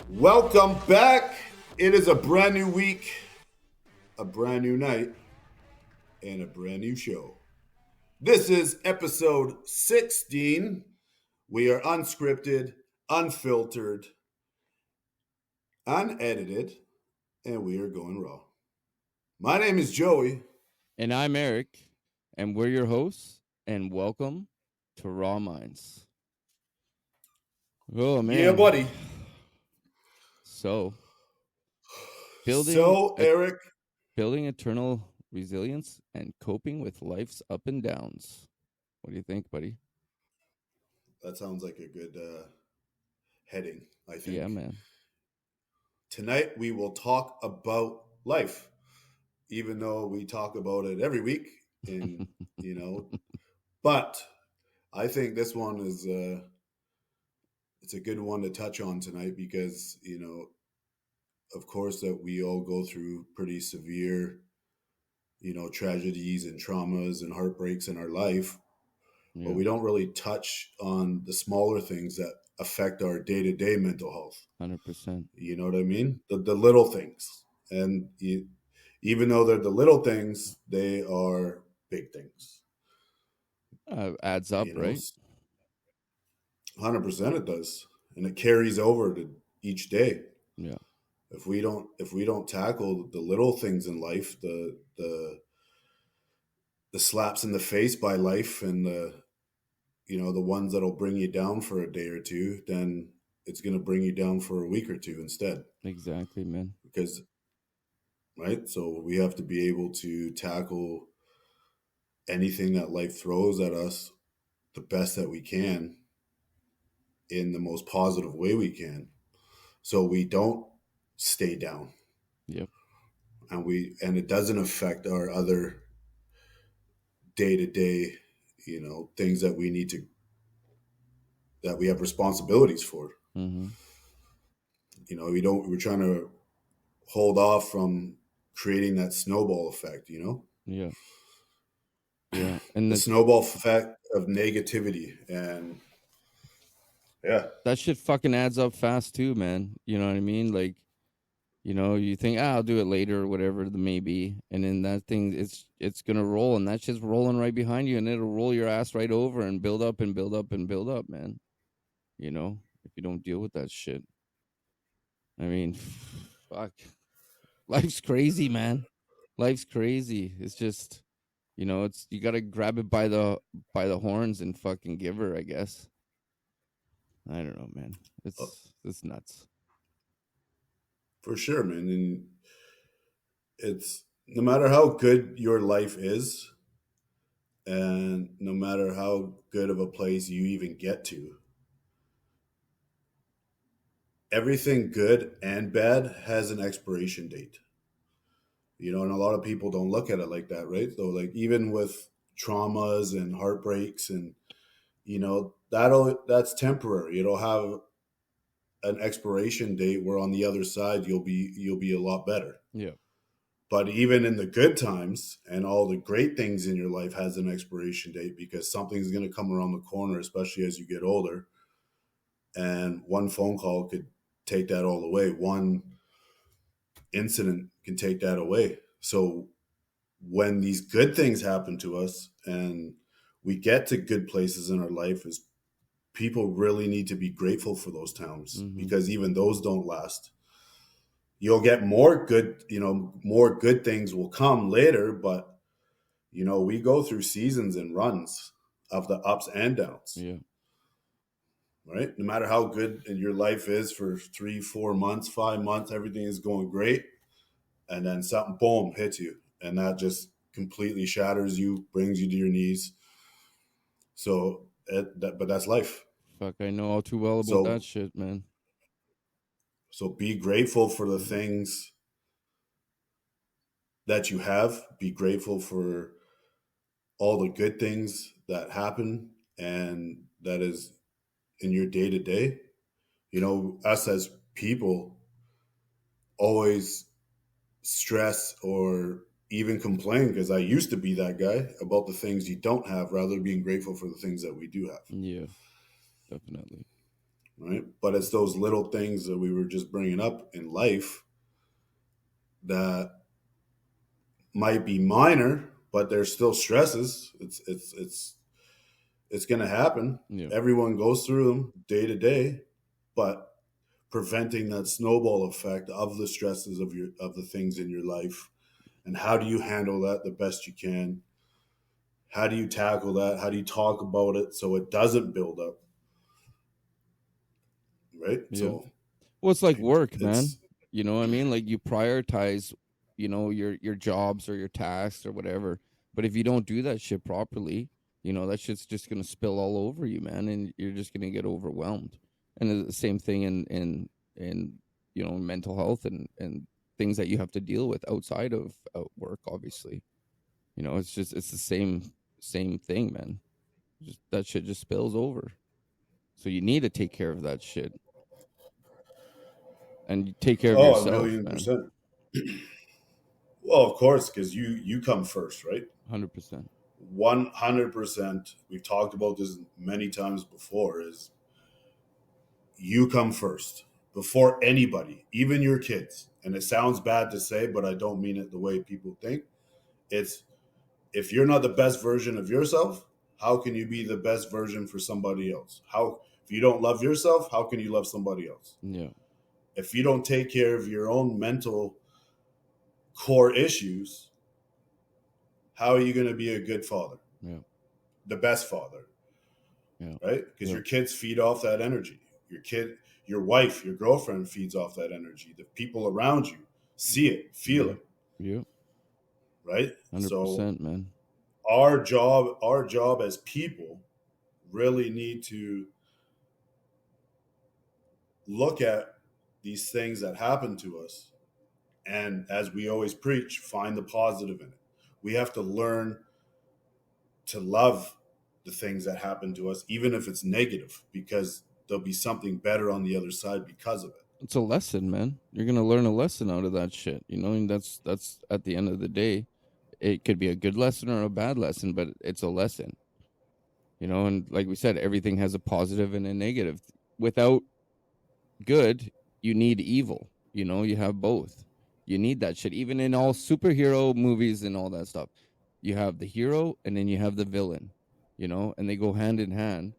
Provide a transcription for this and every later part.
Welcome back. It is a brand new week, a brand new night, and a brand new show. This is episode 16. We are unscripted, unfiltered, unedited, and we are going raw. My name is Joey. And I'm Eric, and we're your hosts, and welcome to Raw Minds. Oh Yeah, man. buddy. So building So, a, Eric, building eternal resilience and coping with life's up and downs. What do you think, buddy? that sounds like a good heading, I Yeah, think. man. Tonight, we will talk about life, even though we talk about it every week. In you know, but I think this one is it's a good one to touch on tonight because of course, that we all go through pretty severe tragedies and traumas and heartbreaks in our life, but Yeah, we don't really touch on the smaller things that affect our day to day mental health. 100%. You know what I mean? The little things, and even though they're the little things, they are big things. Adds up, You know, right? 100% it does, and it carries over to each day. Yeah, If we don't tackle the little things in life, the slaps in the face by life, and the ones that'll bring you down for a day or two, then it's going to bring you down for a week or two instead. exactly, man. Because right, so we have to be able to tackle anything that life throws at us the best that we can in the most positive way we can, so we don't stay down, Yep. and it doesn't affect our other day to day, things that we have responsibilities for. Mm-hmm. We're trying to hold off from creating that snowball effect, Yeah, yeah. And the the, snowball effect of negativity. And yeah, that shit fucking adds up fast too, man. You know what I mean? Like, you think, I'll do it later or whatever the may be, and then that thing it's gonna roll, and that shit's rolling right behind you, and it'll roll your ass right over and build up and build up and build up, man. If you don't deal with that shit, I mean, fuck, life's crazy, man. Life's crazy. It's just, it's you gotta grab it by the horns and fucking give her, I guess. I don't know, man. uh, It's nuts. for sure, man. And it's no matter how good your life is, and no matter how good of a place you even get to, everything good and bad has an expiration date. And a lot of people don't look at it like that, right? So, like, even with traumas and heartbreaks, and that's temporary. It'll have an expiration date where on the other side you'll be a lot better. Yeah. But even in the good times and all the great things in your life has an expiration date, because something's going to come around the corner, especially as you get older, and one phone call could take that all away. One incident can take that away. So when these good things happen to us and we get to good places in our life, is people really need to be grateful for those times, Mm-hmm. because even those don't last. You'll get more good things will come later, but we go through seasons and runs of the ups and downs, Yeah. right? No matter how good your life is for 3 4 months, 5 months, everything is going great, and then something, boom, hits you, and that just completely shatters you, brings you to your knees. But that's life. Fuck, I know all too well about that So shit, man. so be grateful for the things that you have. Be grateful for all the good things that happen and that is in your day to day. Us as people always stress or even complain, because I used to be that guy, about the things you don't have, rather than being grateful for the things that we do have. Yeah, definitely. right? But it's those little things that we were just bringing up in life that might be minor, but they're still stresses. It's going to happen. Yeah. Everyone goes through them day to day, but preventing that snowball effect of the stresses of the things in your life, and how do you handle that the best you can? How do you tackle that? How do you talk about it so it doesn't build up? Right. Yeah. So Well, it's like work, man. it's You know what I mean? Like you prioritize, your jobs or your tasks or whatever. But if you don't do that shit properly, that shit's just gonna spill all over you, man, and you're just gonna get overwhelmed. And the same thing in mental health and things that you have to deal with outside of work, obviously. It's the same thing, man. Just that shit just spills over. So you need to take care of that shit and you take care of oh, a yourself, million man. percent. Well, of course, because you come first, right? 100%. 100%. We've talked about this many times before. Is you come first before anybody, even your kids. And it sounds bad to say, but I don't mean it the way people think. It's if you're not the best version of yourself, how can you be the best version for somebody else? How if you don't love yourself, how can you love somebody else? Yeah. If you don't take care of your own mental core issues, how are you going to be a good father, Yeah. the best father, Yeah. right? Because Yeah. your kids feed off that energy. Your wife, your girlfriend feeds off that energy. The people around you see it, feel Yeah. it, Yeah. right? So 100%, man. our job as people really need to look at these things that happen to us, and as we always preach, find the positive in it. We have to learn to love the things that happen to us, even if it's negative, because there'll be something better on the other side because of it. It's a lesson, man. You're going to learn a lesson out of that shit, and that's at the end of the day, it could be a good lesson or a bad lesson, but it's a lesson, and like we said, everything has a positive and a negative. Without good, you need evil. You have both. You need that shit. Even in all superhero movies and all that stuff, you have the hero and then you have the villain, and they go hand in hand.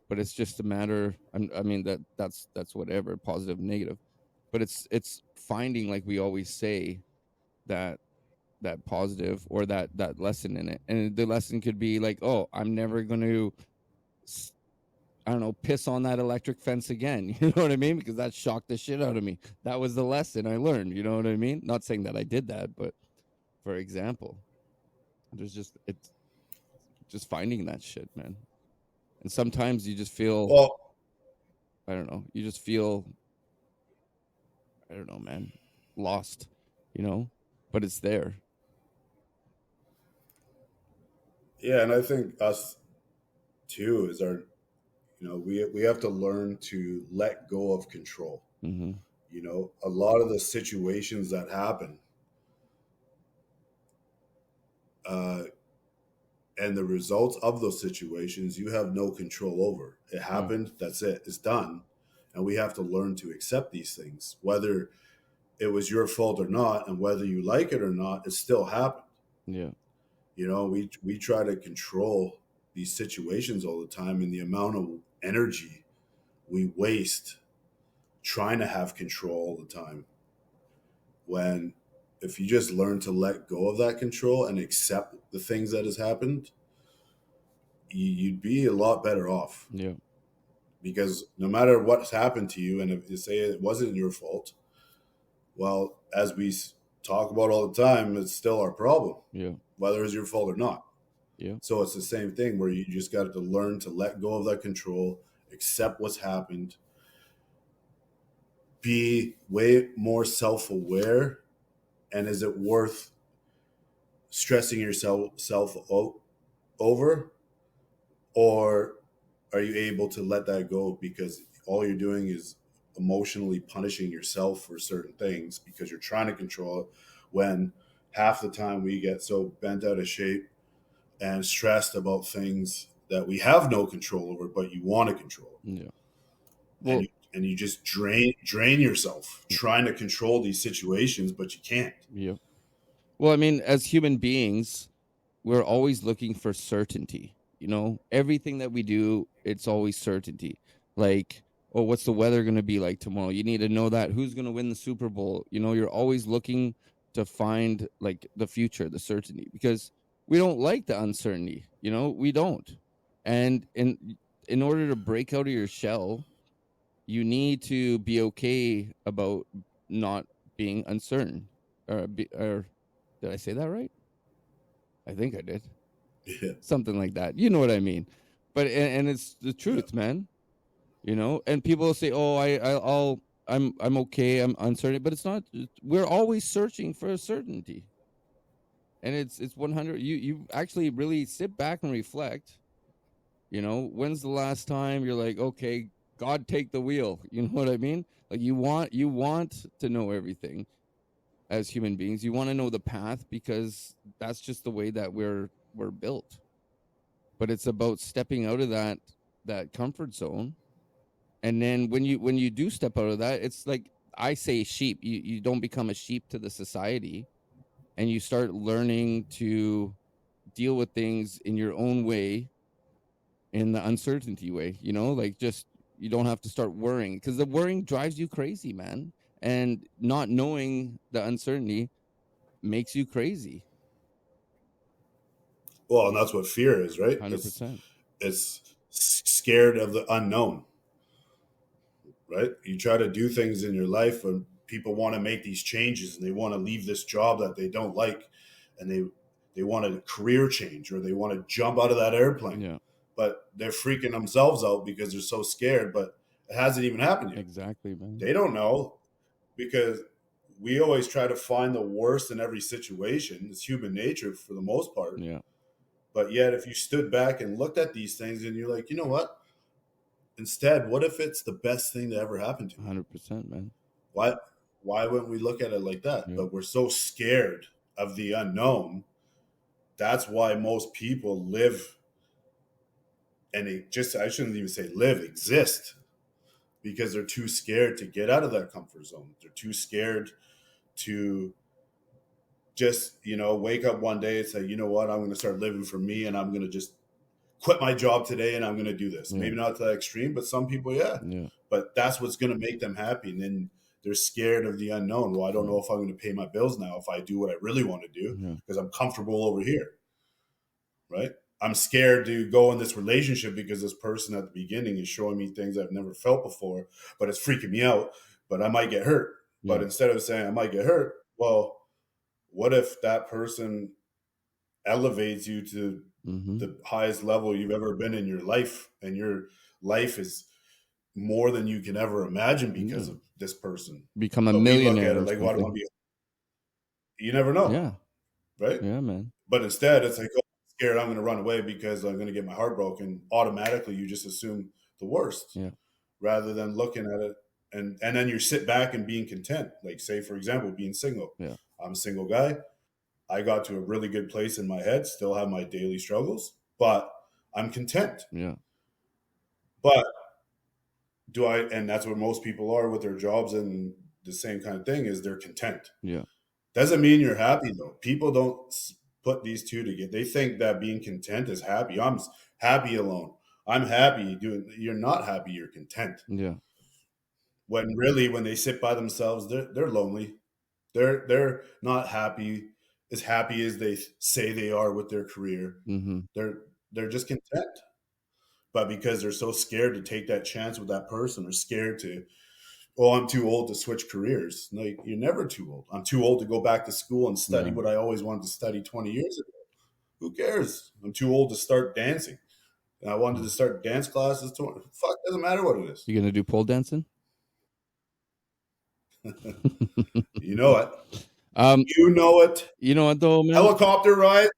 But it's just a matter. I mean that's whatever, positive, negative. But it's finding, like we always say, that that positive or that lesson in it. And the lesson could be like, oh, I'm never going to I don't know, piss on that electric fence again. You know what I mean? Because that shocked the shit out of me. That was the lesson I learned. You know what I mean? Not saying that I did that, but for example, it's just finding that shit, man. And sometimes you just feel, Well, I don't know, you just feel, I don't know, man, lost, you know, but it's there. yeah, and I think us too is our, we have to learn to let go of control. Mm-hmm. A lot of the situations that happen, uh, and the results of those situations, you have no control over. It Yeah. happened. That's it. It's done, and we have to learn to accept these things, whether it was your fault or not, and whether you like it or not, it still happened. Yeah. We try to control these situations all the time, and the amount of energy we waste trying to have control all the time. When if you just learn to let go of that control and accept the things that has happened, you'd be a lot better off. Yeah. Because no matter what's happened to you, and if you say it wasn't your fault, well, as we talk about all the time, it's still our problem, Yeah. whether it's your fault or not. Yeah. So it's the same thing where you just got to learn to let go of that control, accept what's happened, be way more self-aware, and is it worth stressing yourself over, or are you able to let that go because all you're doing is emotionally punishing yourself for certain things because you're trying to control it, when half the time we get so bent out of shape and stressed about things that we have no control over but you want to control. Yeah. Well, and you just drain yourself trying to control these situations, but you can't. yeah. Well, I mean, as human beings, we're always looking for certainty. Everything that we do, it's always certainty. Like, oh, what's the weather going to be like tomorrow? You need to know that. Who's going to win the Super Bowl? You're always looking to find like the future, the certainty, because we don't like the uncertainty. We don't. And in order to break out of your shell, you need to be okay about not being uncertain. Or did I say that right? I think I did. Yeah, Something like that. You know what I mean? But and it's the yeah. truth, man. And people will say, "Oh, I'm okay. I'm uncertain," but it's not. We're always searching for a certainty, and it's 100. You actually really sit back and reflect. When's the last time you're like, okay, God, take the wheel? You know what I mean? Like you want to know everything as human beings. You want to know the path because that's just the way that we're built. But it's about stepping out of that comfort zone. And then when you do step out of that, it's like I say sheep. You don't become a sheep to the society, and you start learning to deal with things in your own way, in the uncertainty way, like just you don't have to start worrying, because the worrying drives you crazy, man. And not knowing the uncertainty makes you crazy. Well, and that's what fear is, right? 100%. It's scared of the unknown, right? You try to do things in your life, and people want to make these changes, and they want to leave this job that they don't like, and they want a career change, or they want to jump out of that airplane, Yeah, but they're freaking themselves out because they're so scared. But it hasn't even happened yet. exactly, man. They don't know because we always try to find the worst in every situation. It's human nature for the most part. Yeah, But yet, if you stood back and looked at these things and you're like, you know what? Instead, what if it's the best thing that ever happened to me? 100%, man. Why why wouldn't we look at it like that? Yeah. But we're so scared of the unknown. That's why most people live, and I shouldn't even say live, exist, because they're too scared to get out of that comfort zone. They're too scared to just, wake up one day and say, you know what, I'm going to start living for me, and I'm going to just quit my job today and I'm going to do this. Yeah. Maybe not to that extreme, but some people, yeah. Yeah. But that's what's going to make them happy. And then they're scared of the unknown. Well, I don't know if I'm going to pay my bills now if I do what I really want to do Yeah. because I'm comfortable over here, right? I'm scared to go in this relationship because this person at the beginning is showing me things I've never felt before, but it's freaking me out. But I might get hurt. But Yeah. instead of saying I might get hurt, well, what if that person elevates you to Mm-hmm. the highest level you've ever been in your life, and your life is more than you can ever imagine because Yeah. of this person? Become a But we look at millionaire it or like, what do I want something. to be? You never know, Yeah. right? Yeah, man. But instead, it's like, oh, I'm scared I'm going to run away because I'm going to get my heart broken. Automatically, you just assume the worst Yeah. rather than looking at it. And then you sit back and being content. Like, say, for example, being single. Yeah. I'm a single guy. I got to a really good place in my head, still have my daily struggles, but I'm content. Yeah. But and that's what most people are with their jobs, and the same kind of thing is they're content. Yeah. Doesn't mean you're happy though. People don't put these two together. They think that being content is happy. I'm happy alone. I'm happy doing. You're not happy. You're content. Yeah. When really, when they sit by themselves, they're lonely. They're not happy as they say they are with their career. Mm-hmm. They're just content. But because they're so scared to take that chance with that person, or scared to, oh, I'm too old to switch careers. Like, you're never too old. I'm too old to go back to school and study Yeah. what I always wanted to study 20 years ago. Who cares? I'm too old to start dancing. And I wanted to start dance classes. Fuck, doesn't matter what it is. You gonna do pole dancing? You know it. um, You know it. you know what though, man? Helicopter ride.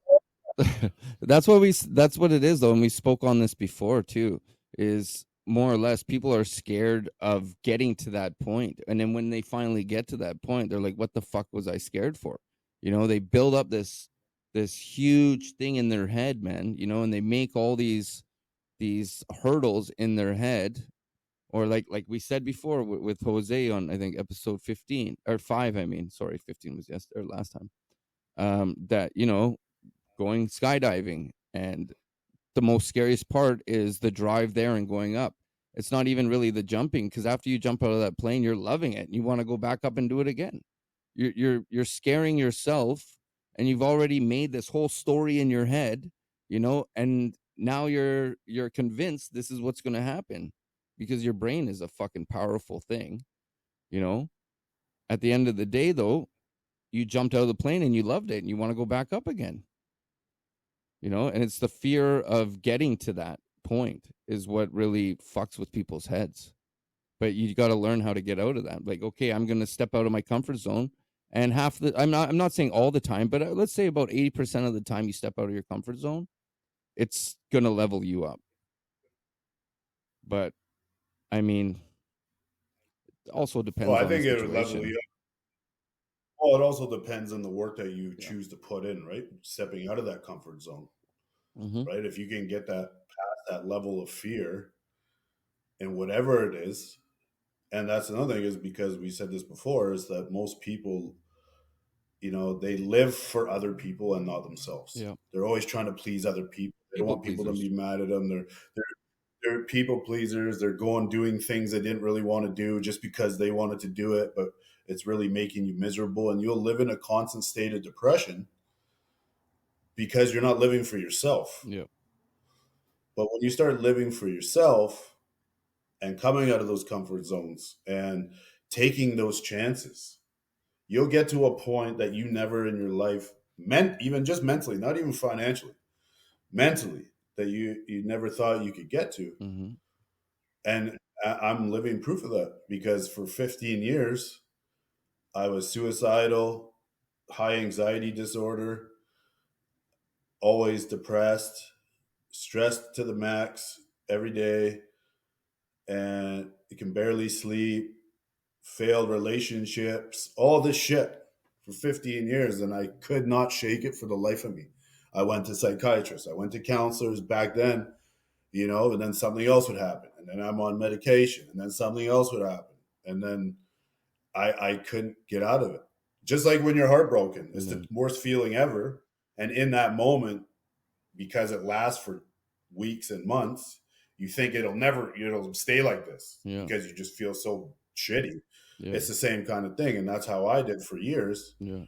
That's what it is though, and we spoke on this before too. Is more or less people are scared of getting to that point, and then when they finally get to that point, they're like, "What the fuck was I scared for?" They build up this huge thing in their head, man. And they make all these hurdles in their head Or like we said before with Jose on, I think, episode 15 or 5, I mean, sorry, 15 was yesterday or last time. That, going skydiving, and the most scariest part is the drive there and going up. It's not even really the jumping, because after you jump out of that plane, you're loving it and you want to go back up and do it again. You're scaring yourself, and you've already made this whole story in your head, and now you're convinced this is what's going to happen, because your brain is a fucking powerful thing, you know. At the end of the day, though, you jumped out of the plane and you loved it and you want to go back up again, and it's the fear of getting to that point is what really fucks with people's heads. But you got to learn how to get out of that. Like, okay, I'm going to step out of my comfort zone, and I'm not saying all the time, but let's say about 80% of the time you step out of your comfort zone, it's going to level you up. But I mean, it also Well, depends I on the think it would level situation. you up. Well, it also depends on the work that you Yeah. choose to put in, right? Stepping out of that comfort zone, Mm-hmm. right? If you can get that past that level of fear and whatever it is, and that's another thing is because we said this before, is that most people, they live for other people and not themselves. Yeah. They're always trying to please other people. They don't People want people to pleasers. be mad at them. They're people pleasers. They're going doing things they didn't really want to do just because they wanted to do it, but it's really making you miserable, and you'll live in a constant state of depression because you're not living for yourself. Yeah. But when you start living for yourself and coming out of those comfort zones and taking those chances, you'll get to a point that you never in your life meant, even just mentally, not even financially, mentally, that you never thought you could get to. Mm-hmm. And I'm living proof of that because for 15 years I was suicidal, high anxiety disorder, always depressed, stressed to the max every day, and you can barely sleep, failed relationships, all this shit for 15 years, and I could not shake it for the life of me. I went to psychiatrists, I went to counselors back then, and then something else would happen, and then I'm on medication, and then something else would happen, and then I couldn't get out of it. Just like when you're heartbroken, it's Yeah. the worst feeling ever, and in that moment, because it lasts for weeks and months, you think it'll stay like this Yeah. because you just feel so shitty. Yeah. It's the same kind of thing, and that's how I did for years. Yeah.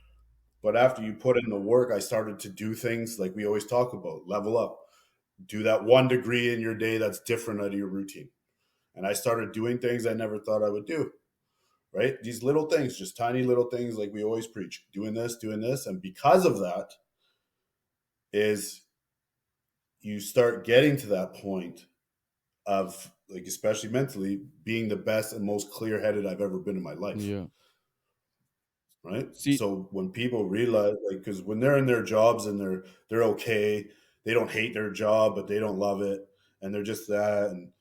But after you put in the work, I started to do things like we always talk about: level up, do that 1 degree in your day that's different out of your routine. And I started doing things I never thought I would do. Right, these little things, just tiny little things, like we always preach: doing this, and because of that, is you start getting to that point of, like, especially mentally, being the best and most clear headed I've ever been in my life. Yeah. Right. See. So when people realize, like, because when they're in their jobs and they're okay, they don't hate their job, but they don't love it, and they're just that, and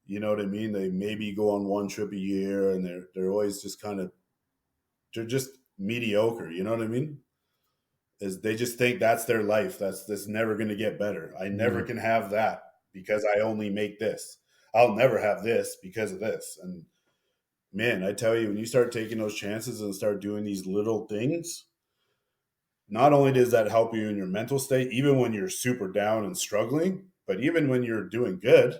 you know what I mean. They maybe go on one trip a year, and they're always just kind of they're just mediocre. You know what I mean? Is they just think that's their life. That's never going to get better. I never Yeah. can have that because I only make this. I'll never have this because of this. And man, I tell you, when you start taking those chances and start doing these little things, not only does that help you in your mental state, even when you're super down and struggling, but even when you're doing good,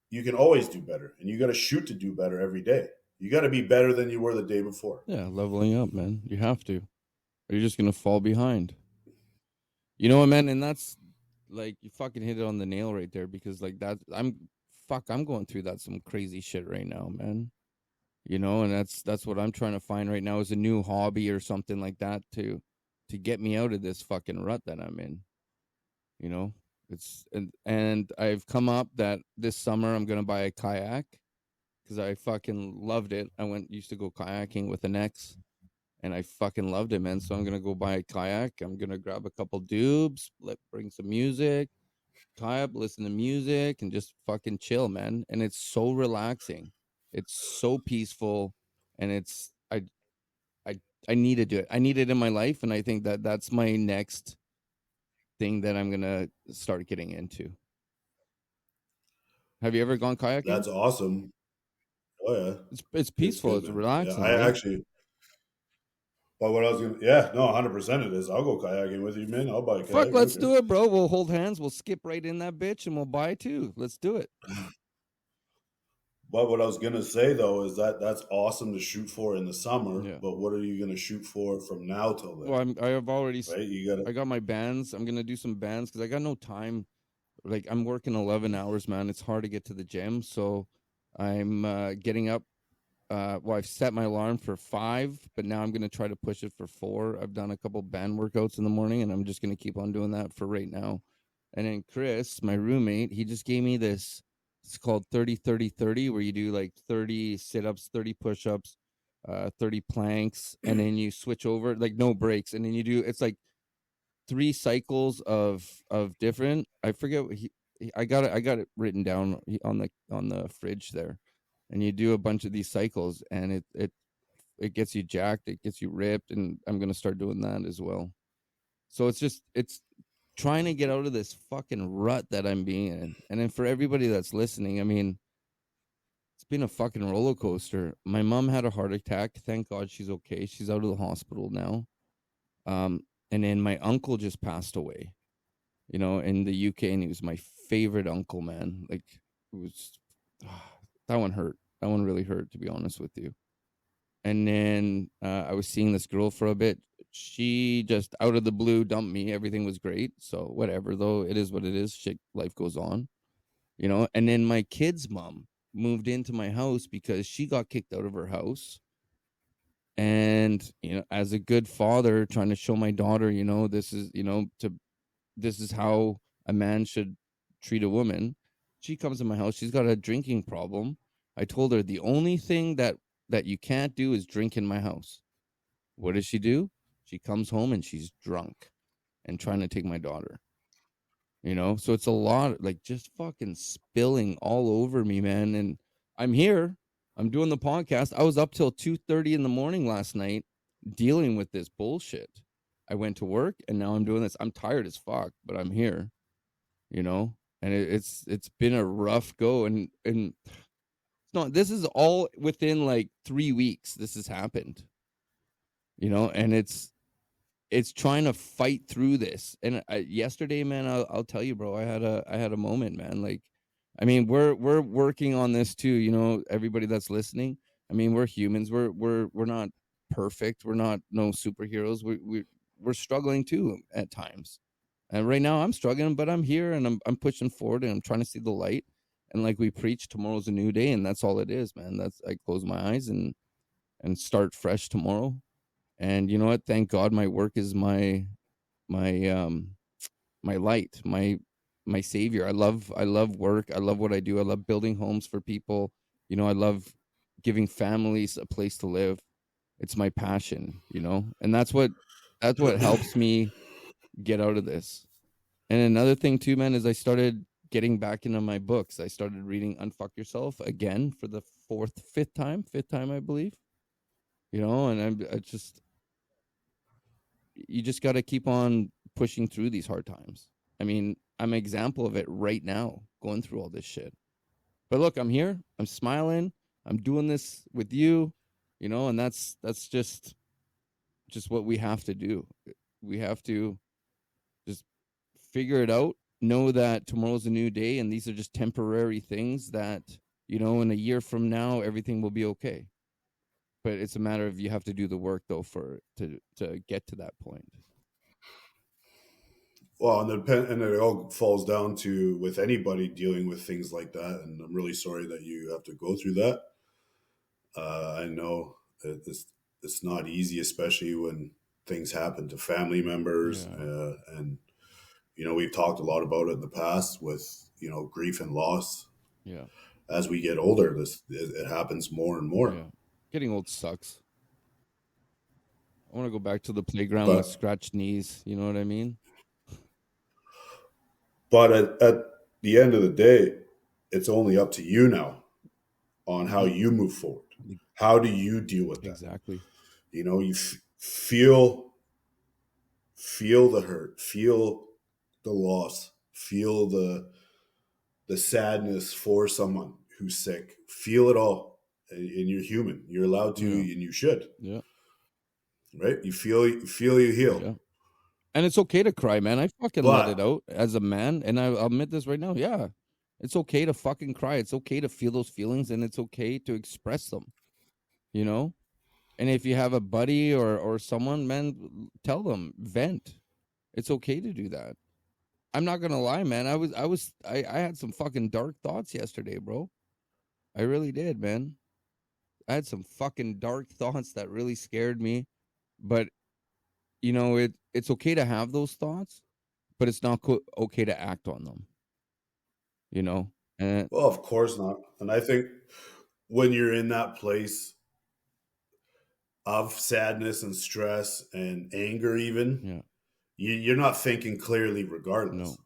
you can always do better. And you got to shoot to do better every day. You got to be better than you were the day before. Yeah. Leveling up, man. You have to, or you're just gonna fall behind. You know what, man? And that's like you fucking hit it on the nail right there, because like that, I'm going through that some crazy shit right now, man. And that's what I'm trying to find right now is a new hobby or something like that to get me out of this fucking rut that I'm in. You know, it's and I've come up that this summer I'm gonna buy a kayak because I fucking loved it. I used to go kayaking with an ex, and I fucking loved it, man. So I'm gonna go buy a kayak. I'm gonna grab a couple dubs, bring some music, kayak, listen to music, and just fucking chill, man. And it's so relaxing. It's so peaceful, and I I need to do it. I need it in my life, and I think that that's my next thing that I'm gonna start getting into. Have you ever gone kayaking? That's awesome. Oh yeah, It's it's peaceful. good, It's man. Yeah, relaxing, I right? actually. But what I was gonna, yeah, no, 100% it is. I'll go kayaking with you, man. I'll buy a Fuck, kayak. I don't let's care. do it, bro. We'll hold hands. We'll skip right in that bitch, and we'll buy two. Let's do it. But what I was gonna say though is that that's awesome to shoot for in the summer. Yeah. But what are you gonna shoot for from now till Well, then? I have already. Right? You gotta. I got my bands. I'm gonna do some bands because I got no time. Like I'm working 11 hours, man. It's hard to get to the gym, so I'm getting up. Well, I've set my alarm for 5, but now I'm gonna try to push it for 4. I've done a couple band workouts in the morning, and I'm just gonna keep on doing that for right now. And then Chris, my roommate, he just gave me this. It's called 30-30-30, where you do like 30 sit-ups, 30 push-ups, 30 planks, and then you switch over like no breaks, and then you do. It's like 3 cycles of different. I forget what I got it written down on the fridge there, and you do a bunch of these cycles, and it gets you jacked, it gets you ripped, and I'm gonna start doing that as well. So it's trying to get out of this fucking rut that I'm being in, and then for everybody that's listening, I mean, it's been a fucking roller coaster. My mom had a heart attack. Thank God she's okay. She's out of the hospital now. Um, and then my uncle just passed away, in the UK, and he was my favorite uncle, man. Like it was that one hurt. That one really hurt, to be honest with you. And then I was seeing this girl for a bit. She just out of the blue dumped me. Everything was great, so whatever. Though it is what it is. Shit, life goes on, And then my kid's mom moved into my house because she got kicked out of her house. And as a good father, trying to show my daughter, this is how a man should treat a woman. She comes in my house. She's got a drinking problem. I told her the only thing that you can't do is drink in my house. What does she do? She comes home and she's drunk and trying to take my daughter. So it's a lot, like just fucking spilling all over me, man. And I'm here. I'm doing the podcast. I was up till 2:30 in the morning last night dealing with this bullshit. I went to work and now I'm doing this. I'm tired as fuck, but I'm here you know and it's been a rough go, and it's not, this is all within like 3 weeks this has happened, and it's trying to fight through this. And yesterday, man, I'll tell you, bro, I had a moment, man. Like, I mean, we're working on this too, everybody that's listening. I mean, we're humans. We're not perfect. We're not no superheroes. We're struggling too at times. And right now I'm struggling, but I'm here and I'm pushing forward and I'm trying to see the light. And like we preach, tomorrow's a new day, and that's all it is, man. That's I close my eyes and start fresh tomorrow. And you know what? Thank God my work is my my light, my savior. I love work. I love what I do. I love building homes for people. I love giving families a place to live. It's my passion, and that's what helps me get out of this. And another thing too, man, is I started getting back into my books. I started reading Unfuck Yourself again for the fifth time, I believe. And I just you just got to keep on pushing through these hard times. I mean, I'm an example of it right now, going through all this shit. But look, I'm here. I'm smiling. I'm doing this with you, and that's just what we have to do. We have to just figure it out. Know that tomorrow's a new day, and these are just temporary things that in a year from now everything will be okay. But it's a matter of you have to do the work though for to get to that point. Well, and it all falls down to with anybody dealing with things like that. And I'm really sorry that you have to go through that. I know it's not easy, especially when things happen to family members, Yeah, and we've talked a lot about it in the past with grief and loss. yeah, As we get older, it happens more and more. yeah. Getting old sucks. I want to go back to the playground with But scratched knees. You know what I mean? at the end of the day, it's only up to you now on how Hmm. you move forward. How do you deal with that? Exactly. You feel the hurt, feel the loss, feel the sadness for someone who's sick. Feel it all, and you're human. You're allowed to, Yeah. and you should. Yeah. Right? You heal. Yeah. And it's okay to cry, man. I fucking let it But out as a man, and I'll admit this right now. Yeah, it's okay to fucking cry. It's okay to feel those feelings, and it's okay to express them. You know, and if you have a buddy or someone, man, tell them, vent. It's okay to do that. I'm not gonna lie, man. I had some fucking dark thoughts yesterday, bro. I really did, man. I had some fucking dark thoughts that really scared me. But it's okay to have those thoughts, but it's not okay to act on them. You know, and well, of course not. And I think when you're in that place of sadness and stress and anger, even, yeah, you're not thinking clearly no, regardless.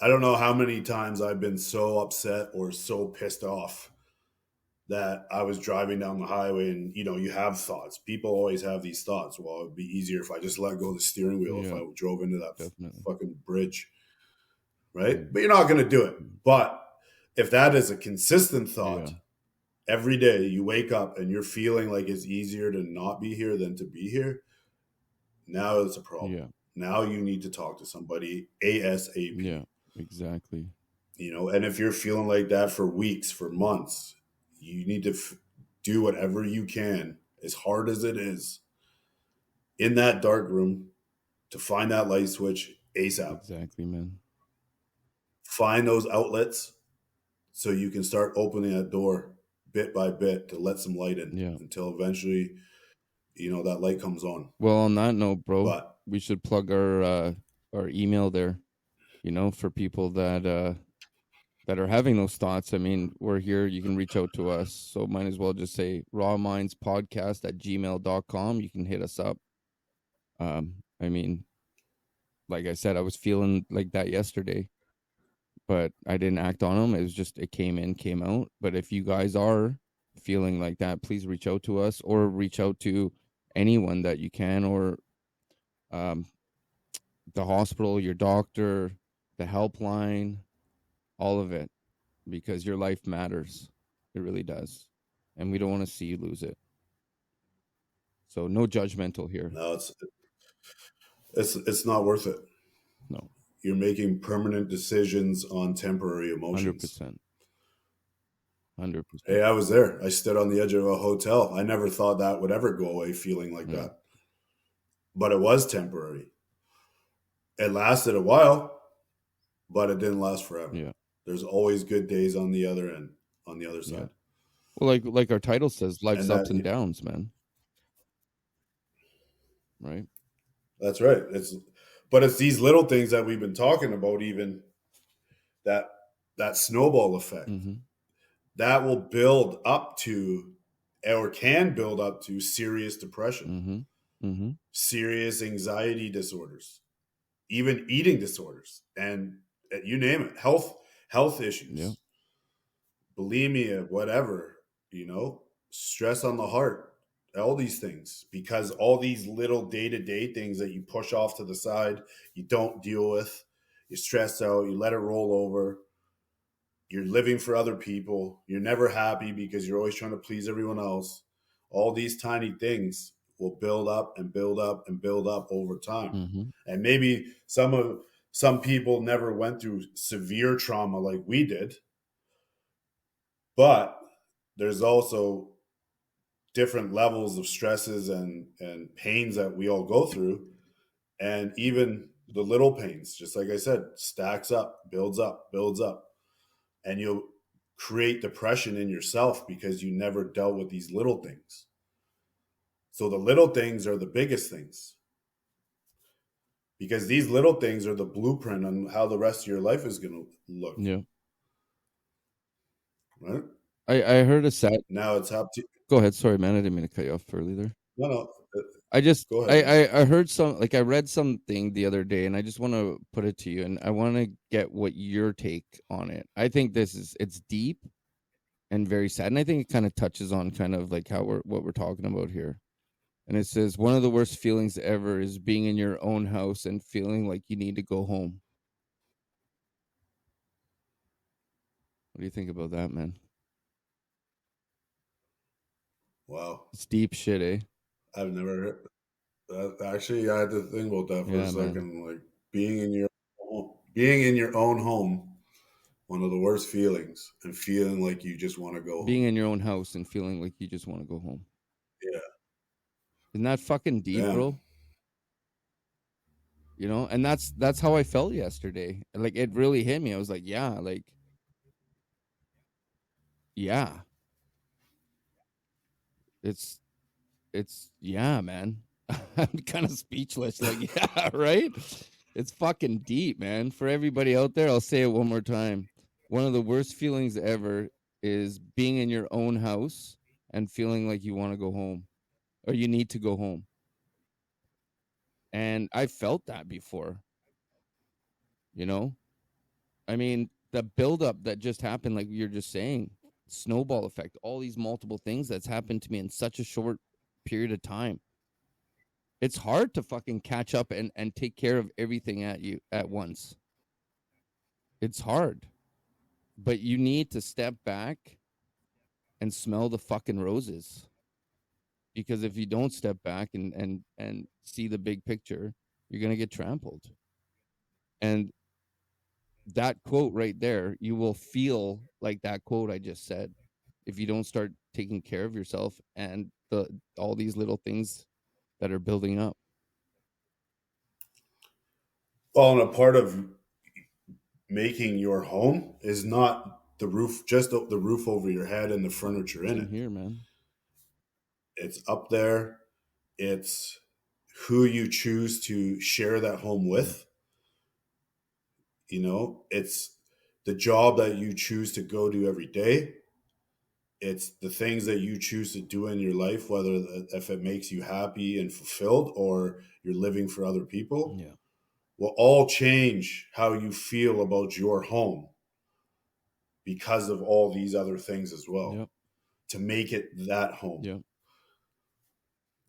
I don't know how many times I've been so upset or so pissed off that I was driving down the highway and you have thoughts. People always have these thoughts. Well, it'd be easier if I just let go of the steering wheel if yeah, I drove into that definitely, fucking bridge, right? mm, But you're not going to do it. mm, But if that is a consistent yeah, thought every day, you wake up and you're feeling like it's easier to not be here than to be here, now it's a problem. yeah, Now you need to talk to somebody ASAP. yeah, exactly, And if you're feeling like that for weeks, for months, you need to do whatever you can, as hard as it is, in that dark room to find that light switch ASAP. exactly, man. Find those outlets so you can start opening that door bit by bit to let some light in Yeah. until eventually, that light comes on. Well, on that note, bro, But we should plug our email there. For people that are having those thoughts. I mean, we're here. You can reach out to us. So might as well just say rawmindspodcast@gmail.com. You can hit us up. I mean, like I said, I was feeling like that yesterday, but I didn't act on them. It was just, it came in, came out. But if you guys are feeling like that, please reach out to us or reach out to anyone that you can, or um, the hospital, your doctor, the helpline, all of it, because your life matters. It really does. And we don't want to see you lose it. So no judgmental here. no, it's not worth it. No. You're making permanent decisions on temporary emotions. 100%. Hey, 100%. I was there. I stood on the edge of a hotel. I never thought that would ever go away feeling like Yeah. that. But it was temporary. It lasted a while, but it didn't last forever. Yeah. There's always good days on the other end, on the other Yeah. side. Well, like our title says, life's And ups and downs, man. Right? that's right. It's these little things that we've been talking about, even that that snowball effect Mm-hmm. that will build up to, or can build up to, serious depression, Mm-hmm. Mm-hmm. serious anxiety disorders, even eating disorders, and you name it, health Yeah. issues, bulimia, whatever, stress on the heart, all these things, because all these little day-to-day things that you push off to the side, you don't deal with, you stress out, you let it roll over, you're living for other people, you're never happy because you're always trying to please everyone else. All these tiny things will build up and build up and build up over time. Mm-hmm. And maybe some people never went through severe trauma like we did, but there's also different levels of stresses and pains that we all go through. And even the little pains, just like I said, stacks up, builds up. And you'll create depression in yourself because you never dealt with these little things. So the little things are the biggest things, because these little things are the blueprint on how the rest of your life is going to look, Yeah. right? I heard a sad. Now it's up to, Go ahead. Sorry, man. I didn't mean to cut you off early there. no, no, I just go ahead, man. I heard I read something the other day, and I just want to put it to you, and I want to get what your take on it. I think it's deep and very sad, and I think it kind of touches on kind of like what we're talking about here. And it says, one of the worst feelings ever is being in your own house and feeling like you need to go home. What do you think about that, man? Wow. It's deep shit, eh? I've never heard that. Actually, I had to think about that for a Yeah, man. second. Like being in your own home, one of the worst feelings, and feeling like you just want to go Being home. in your own house and feeling like you just want to go home. Yeah. Isn't that fucking deep, Damn. bro? You know, and that's how I felt yesterday. Like it really hit me. I was like, yeah, like yeah, it's yeah, man. I'm kind of speechless. Like, yeah, right? It's fucking deep, man. For everybody out there, I'll say it one more time. One of the worst feelings ever is being in your own house and feeling like you want to go home or you need to go home. And I felt that before, you know? I mean, the buildup that just happened, like you're just saying, snowball effect, all these multiple things that's happened to me in such a short period of time. It's hard to fucking catch up and take care of everything at you at once. It's hard, but you need to step back and smell the fucking roses. Because if you don't step back and see the big picture, you're gonna get trampled. And that quote right there, you will feel like that quote I just said if you don't start taking care of yourself and the all these little things that are building up. Well, and a part of making your home is not the roof, just the roof over your head and the furniture in Same it. here, man. It's up there. It's who you choose to share that home Yeah. with. It's the job that you choose to go to every day. It's the things that you choose to do in your life, whether if it makes you happy and fulfilled or you're living for other people, Yeah. will all change how you feel about your home because of all these other things as well Yep. to make it that home. Yep.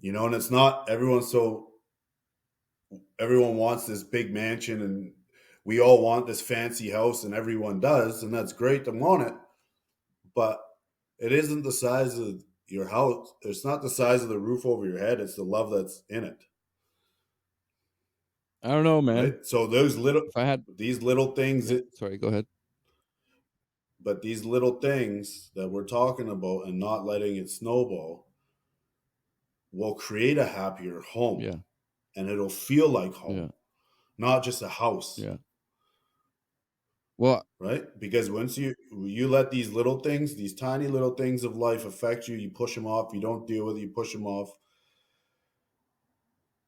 And it's not everyone wants this big mansion and we all want this fancy house and everyone does, and that's great to want it, but it isn't the size of your house. It's not the size of the roof over your head. It's the love that's in it, I don't know, man. right? So If I had these little things, Yeah, sorry, go ahead. but these little things that we're talking about and not letting it snowball will create a happier home, Yeah. and it'll feel like home, Yeah. not just a house, Yeah. Well, right? Because once you let these little things, these tiny little things of life affect you, you push them off, you don't deal with it, you push them off,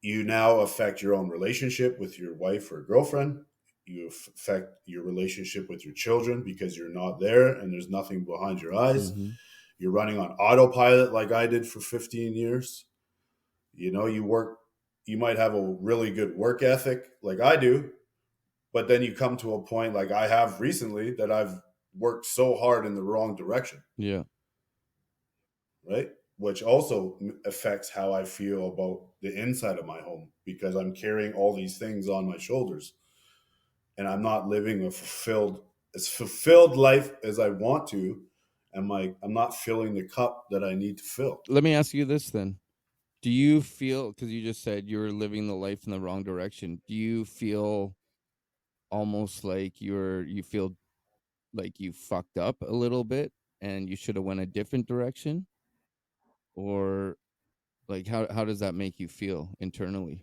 you now affect your own relationship with your wife or girlfriend. You affect your relationship with your children because you're not there and there's nothing behind your eyes. mhm. You're running on autopilot like I did for 15 years. You might have a really good work ethic like I do, but then you come to a point like I have recently that I've worked so hard in the wrong direction, Yeah. right? Which also affects how I feel about the inside of my home because I'm carrying all these things on my shoulders and I'm not living as fulfilled life as I want to, and I'm not filling the cup that I need to fill. Let me ask you this then. Do you feel, cuz you just said you're living the life in the wrong direction. Do you feel almost like you feel like you fucked up a little bit and you should have went a different direction, or like how does that make you feel internally?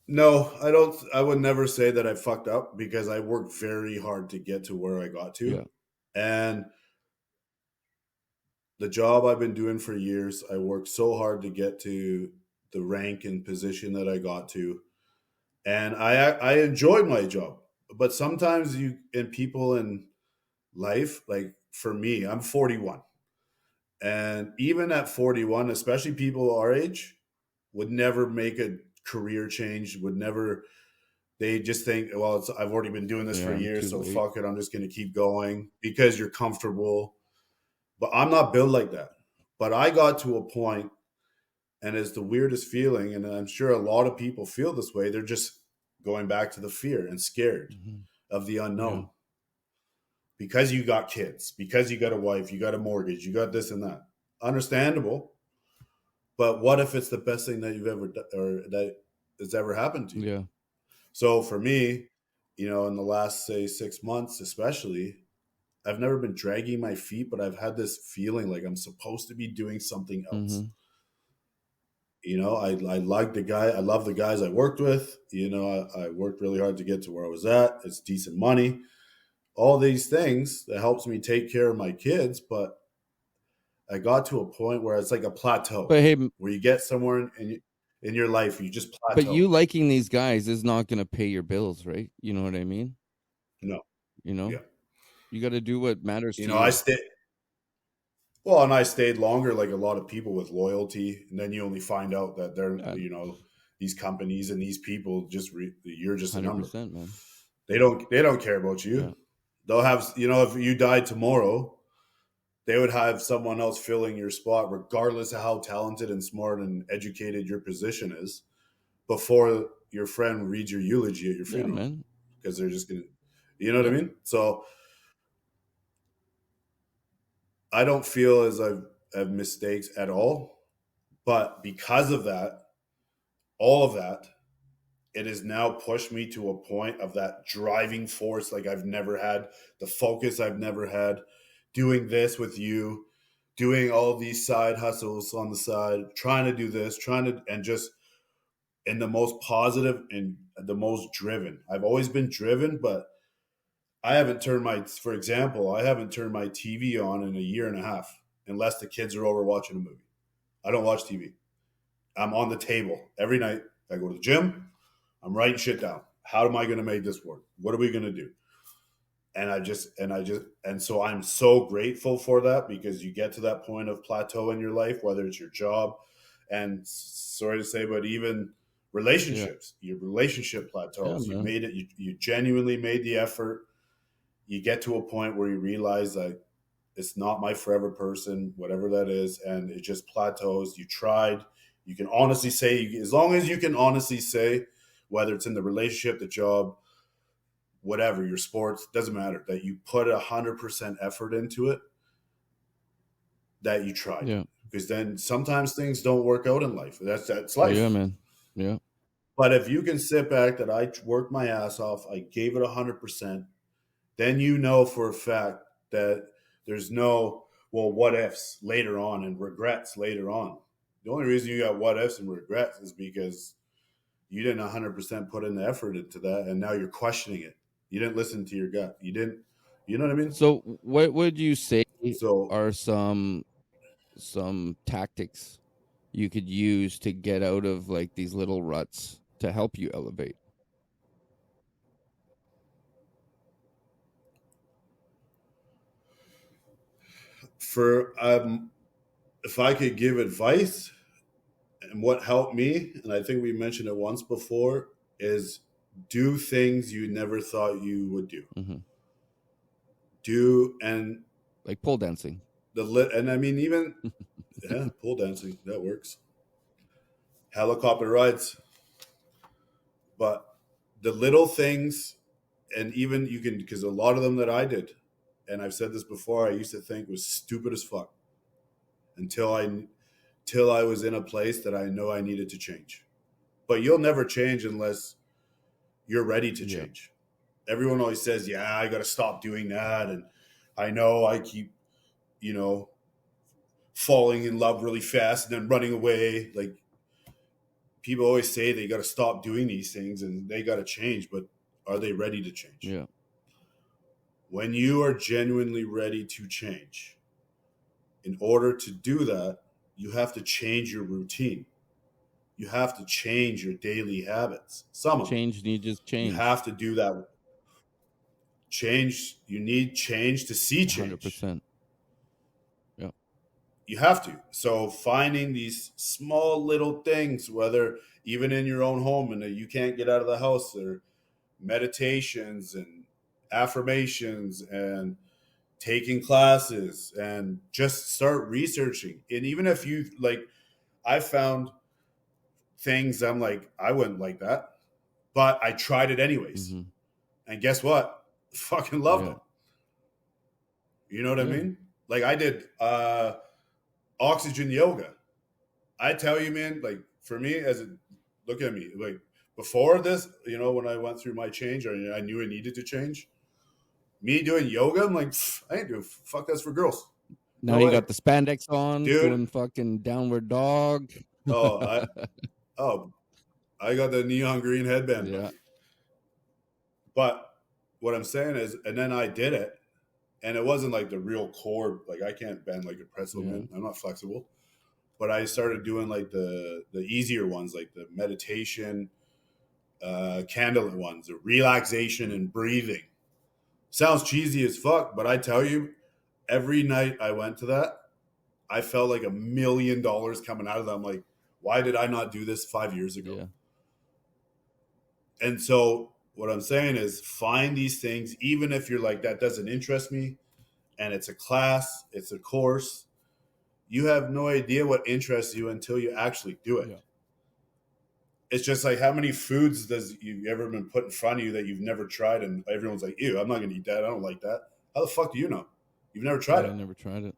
No, I don't. I would never say that I fucked up because I worked very hard to get to where I got Yeah. to. And the job I've been doing for years, I worked so hard to get to the rank and position that I got to. And I enjoyed my job. But sometimes you and people in life, like for me, I'm 41. And even at 41, especially people our age, would never make a career change, would never, they just think, well, I've already been doing this for Yeah, I'm years, too so late. fuck it, I'm just going to keep going because you're comfortable. But I'm not built like that. But I got to a point, and it's the weirdest feeling, and I'm sure a lot of people feel this way. They're just going back to the fear and scared Mhm. of the Yeah. unknown because you got kids, because you got a wife, you got a mortgage, you got this and that. Understandable. But what if it's the best thing that you've ever done or that has ever happened to you? Yeah. So for me, in the last, say, 6 months, especially, I've never been dragging my feet, but I've had this feeling like I'm supposed to be doing something else. Mm-hmm. I like the guy. I love the guys I worked with. I worked really hard to get to where I was at. It's decent money. All these things that helps me take care of my kids, but I got to a point where it's like a plateau, But hey, where you get somewhere in your life, you just but you plateau. liking these guys is not gonna pay your bills, right? You know what I mean? No, You know, yeah, you got to do what matters to I you. stay. Well, and I stayed longer, like a lot of people with loyalty, and then you only find out that they're, Yeah, these companies and these people you're just a number. 100%, man. They don't care about Yeah, you. They'll have, if you died tomorrow, they would have someone else filling your spot, regardless of how talented and smart and educated your position is, before your friend reads your eulogy at your yeah, funeral, man. because they're just gonna, you know what I Yeah, mean? So I don't feel as I've have mistakes at all, but because of that, all of that, it has now pushed me to a point of that driving force like I've never had, the focus I've never had, doing this with you, doing all these side hustles on the side, trying to do this, and just in the most positive and the most driven. I've always been driven, but for example, I haven't turned my TV on in a year and a half, unless the kids are over watching a movie. I don't watch TV. I'm on the table every night. I go to the gym. I'm writing shit down. How am I going to make this work? What are we going to do? And so I'm so grateful for that, because you get to that point of plateau in your life, whether it's your job, and sorry to say, but even yeah, relationships, your relationship yeah, plateaus. You've man. made it. You genuinely made the effort. You get to a point where you realize that it's not my forever person, whatever that is, and it just plateaus. You tried. You can honestly say, as long as you can honestly say, whether it's in the relationship, the job, whatever, your sports, doesn't matter, that you put 100% effort into it, that you tried. Yeah, Because then sometimes things don't work out in life. That's yeah, life. man. Yeah, But if you can sit back that I worked my ass off, I gave it 100%, then you know for a fact that there's no, well, what ifs later on and regrets later on. The only reason you got what ifs and regrets is because you didn't 100% put in the effort into that, and now you're questioning it. You didn't listen to your gut. You didn't, you know what I mean? so what would you say So are some tactics you could use to get out of like these little ruts to help you elevate? for if I could give advice, and what helped me, and I think we mentioned it once before, is do things you never thought you would do. Hmm. Do and Like pole dancing. and I mean, even, yeah, pole dancing, that works. Helicopter rides, but the little things, and even you can, because a lot of them that I did, and I've said this before, I used to think was stupid as fuck until I was in a place that I know I needed to change. But you'll never change unless you're ready to Yeah. change. Everyone always says, "Yeah, I got to stop doing that," and I know I keep, you know, falling in love really fast and then running away. Like, people always say they got to stop doing these things and they got to change, but are they ready to change? Yeah. When you are genuinely ready to change, in order to do that, you have to change your routine. You have to change your daily habits. Some of them. Change needs You change. have to do that. Change, you need change to see change. 100%. Yeah. You have to. So finding these small little things, whether even in your own home and that you can't get out of the house, or meditations and affirmations and taking classes, and just start researching. And even if you like, I found things I'm like, I wouldn't like that, but I tried it anyways. Hmm. And guess what? Fucking loved Yeah. it. You know what I Yeah. mean? Like I did oxygen yoga. I tell you, man, like for me, look at me, like before this, when I went through my change, or I knew I needed to change. Me doing yoga, I'm like, I ain't doing fuck. That's for girls. Now No you way, got the spandex on, dude. doing fucking downward dog. Oh, oh, I got the neon green headband, Yeah. buddy. But what I'm saying is, and then I did it, and it wasn't like the real core. Like I can't bend like a pretzel, Yeah. man. I'm not flexible. But I started doing like the easier ones, like the meditation, candid ones, the relaxation and breathing. Sounds cheesy as fuck, but I tell you, every night I went to that, I felt like $1 million coming out of that. I'm like, why did I not do this 5 years ago? Yeah. And so what I'm saying is find these things, even if you're like, that doesn't interest me, and it's a class, it's a course, you have no idea what interests you until you actually do it. Yeah. It's just like how many foods does you ever been put in front of you that you've never tried, and everyone's like, ew, I'm not gonna eat that. I don't like that. How the fuck do you know? You've never tried Yeah. I it. never tried it.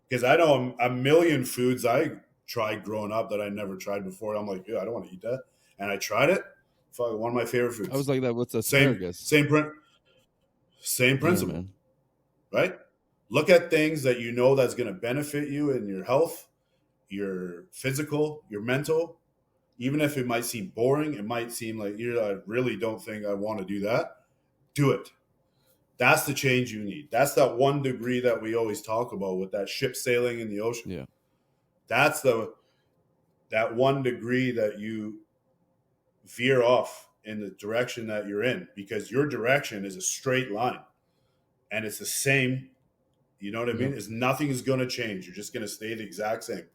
Because I know a million foods I tried growing up that I never tried before. I'm like, yeah, I don't want to eat that. And I tried it. Fuck, one of my favorite I was foods. like that with Same, asparagus. same print, same Yeah, principle, man. right? Look at things that you know that's going to benefit you in your health, your physical, your mental. Even if it might seem boring, it might seem like I really don't think I want to do that. Do it. That's the change you need. That's that 1 degree that we always talk about with that ship sailing in the ocean. Yeah. That's that 1 degree that you veer off in the direction that you're in, because your direction is a straight line and it's the same. You know what I Yeah. mean? Is nothing is going to change. You're just going to stay the exact same.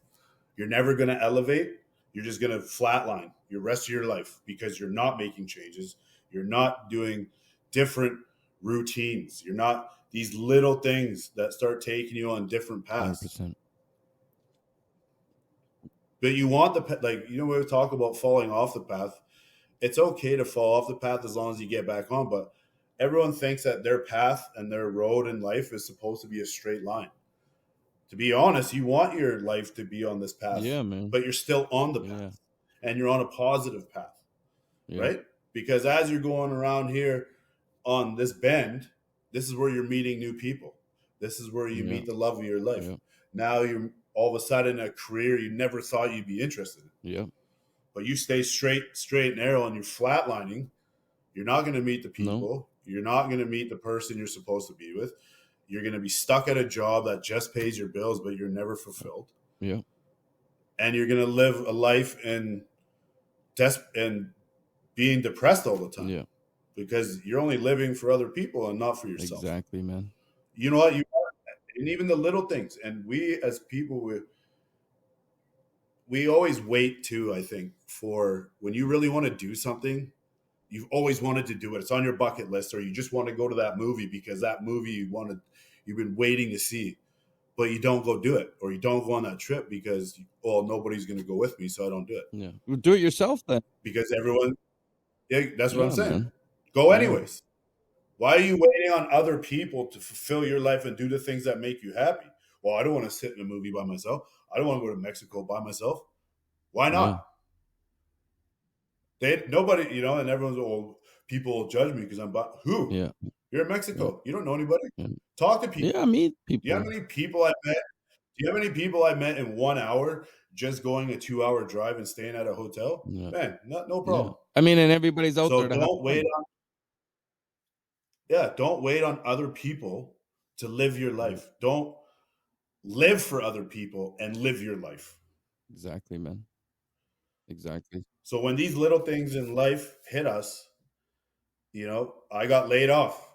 You're never going to elevate. You're just going to flatline your rest of your life because you're not making changes. You're not doing different routines. You're not these little things that start taking you on different paths. 100%. But you want when we talk about falling off the path, it's okay to fall off the path as long as you get back on. But everyone thinks that their path and their road in life is supposed to be a straight line. To be honest, you want your life to be on this path, Yeah, man. but you're still on the Yeah. path and you're on a positive path, Yeah. right? Because as you're going around here on this bend, this is where you're meeting new people. This is where you Yeah. meet the love of your life. Yeah. Now you're all of a sudden a career you never thought you'd be interested in. Yeah. But you stay straight and narrow, and you're flatlining. You're not going to meet the No. people. You're not going to meet the person you're supposed to be with. You're going to be stuck at a job that just pays your bills, but you're never fulfilled. Yeah. And you're going to live a life and being depressed all the time. Yeah. Because you're only living for other people and not for yourself. Exactly, man. You know what? And even the little things. And we as people, we always wait too, I think, for when you really want to do something. You've always wanted to do it. It's on your bucket list, or you just want to go to that movie because that movie you've been waiting to see, but you don't go do it, or you don't go on that trip because, well, nobody's going to go with me, so I don't do it. Yeah. Well, do it yourself then. Because everyone, yeah, that's what I'm Yeah, saying. man. Go Yeah. anyways. Why are you waiting on other people to fulfill your life and do the things that make you happy? Well, I don't want to sit in a movie by myself. I don't want to go to Mexico by myself. Why Yeah. not? Nobody, and everyone's, oh, people will judge me because I'm by who? Yeah. You're in Yeah. Mexico. You don't know anybody. Yeah. Talk to people. Yeah. Meet Do you have people. any people I met? Do you have any people I met in 1 hour just going a 2 hour drive and staying at a hotel? Yeah. Man, no Yeah. problem. I mean, and everybody's out there So to have fun. don't wait on other people to live your life. Don't live for other people and live your life. Exactly, man. Exactly. So when these little things in life hit us, I got laid off.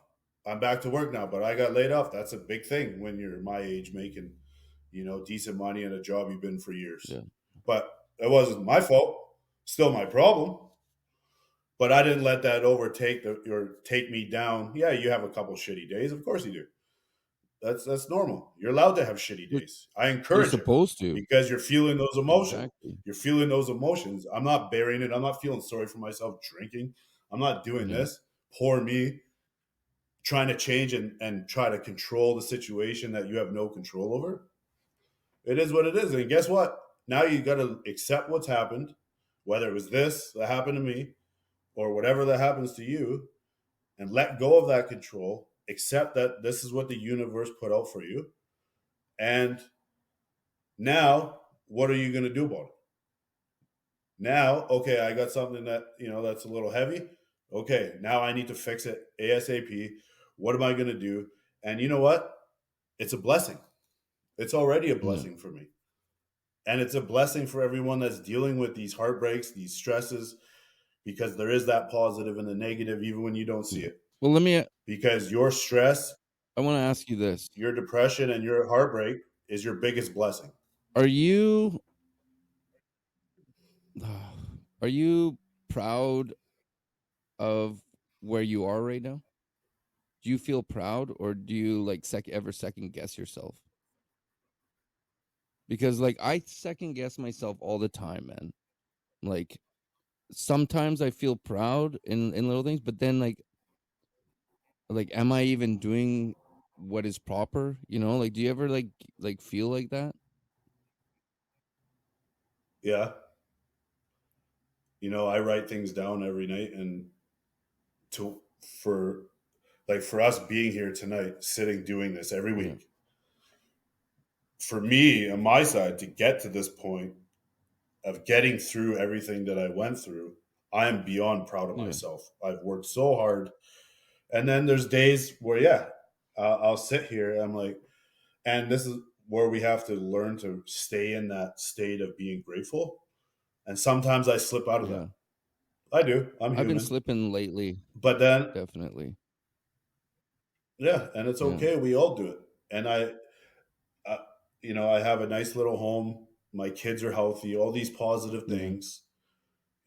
I'm back to work now, but I got laid off. That's a big thing when you're my age making, decent money and a job you've been for years. Yeah. But it wasn't my fault. Still my problem. But I didn't let that overtake or take me down. Yeah, you have a couple shitty days. Of course you do. That's normal. You're allowed to have shitty days. I You're encourage it supposed to. because you're feeling those emotions. Exactly. You're feeling those emotions. I'm not burying it. I'm not feeling sorry for myself drinking. I'm not doing Yeah. this. Poor me. trying to change and try to control the situation that you have no control over. It is what it is. And guess what? Now you got to accept what's happened, whether it was this that happened to me or whatever that happens to you, and let go of that control. Accept that this is what the universe put out for you. And now, what are you going to do about it? Now, okay, I got something that, that's a little heavy. Okay, now I need to fix it ASAP. What am I going to do? And you know what? It's a blessing. It's already a Yeah. blessing for me. And it's a blessing for everyone that's dealing with these heartbreaks, these stresses, because there is that positive and the negative, even when you don't see Yeah. it. Well, Because your stress, I want to ask you this. your depression, and your heartbreak is your biggest blessing. Are you are you proud of where you are right now? Do you feel proud, or do you like ever second guess yourself? Because like I second guess myself all the time, man. Like sometimes I feel proud in little things, but then like am I even doing what is proper? You know, like do you ever like feel like that? Yeah. I write things down every night, and to for like for us being here tonight, sitting doing this every Yeah. week, for me on my side to get to this point of getting through everything that I went through, I am beyond proud of Yeah. myself. I've worked so hard. And then there's days where, yeah, I'll sit here. I'm like, and this is where we have to learn to stay in that state of being grateful. And sometimes I slip out of Yeah. that. I do. I'm I've been human. slipping lately, But then, definitely. yeah, and it's Yeah. okay. We all do it. And I I have a nice little home. My kids are healthy. All these positive Yeah. things.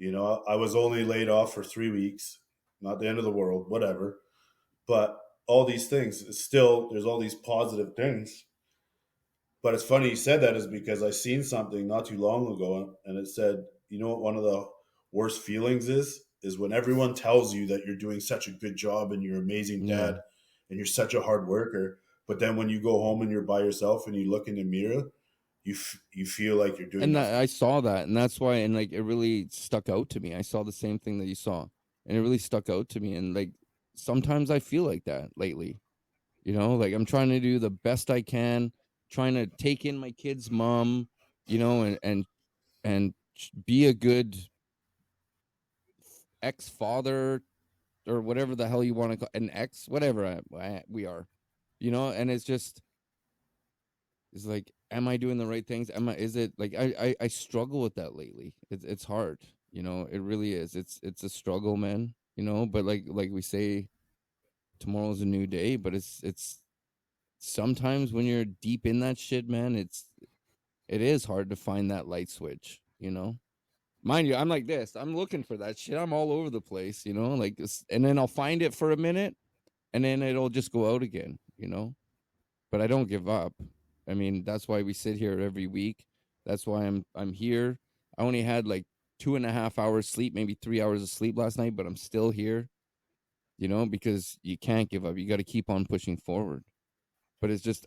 I was only laid off for 3 weeks. Not the end of the world. Whatever. But all these things, it's still, there's all these positive things. But it's funny you said that, is because I seen something not too long ago, and it said, you know what one of the worst feelings is when everyone tells you that you're doing such a good job and you're an amazing Yeah. dad and you're such a hard worker, but then when you go home and you're by yourself and you look in the mirror, you feel like you're doing And that, nothing. I saw that, and that's why, and like it really stuck out to me. I saw the same thing that you saw, and it really stuck out to me. And like sometimes I feel like that lately. You know, like I'm trying to do the best I can, trying to take in my kid's mom, and be a good ex father or whatever the hell you want to call an ex, whatever we are. You know, and it's like, am I doing the right things? Am I? Is it like I struggle with that lately. It's hard. You know, it really is. It's a struggle, man. You know, but like we say, tomorrow's a new day. But it's sometimes when you're deep in that shit, man, it is hard to find that light switch. You know, mind you, I'm like this. I'm looking for that shit. I'm all over the place. You know, like this, and then I'll find it for a minute, and then it'll just go out again. You know, but I don't give up. I mean, that's why we sit here every week. That's why I'm here. I only had like 2.5 hours sleep, maybe 3 hours of sleep last night, but I'm still here, because you can't give up. You got to keep on pushing forward. But it's just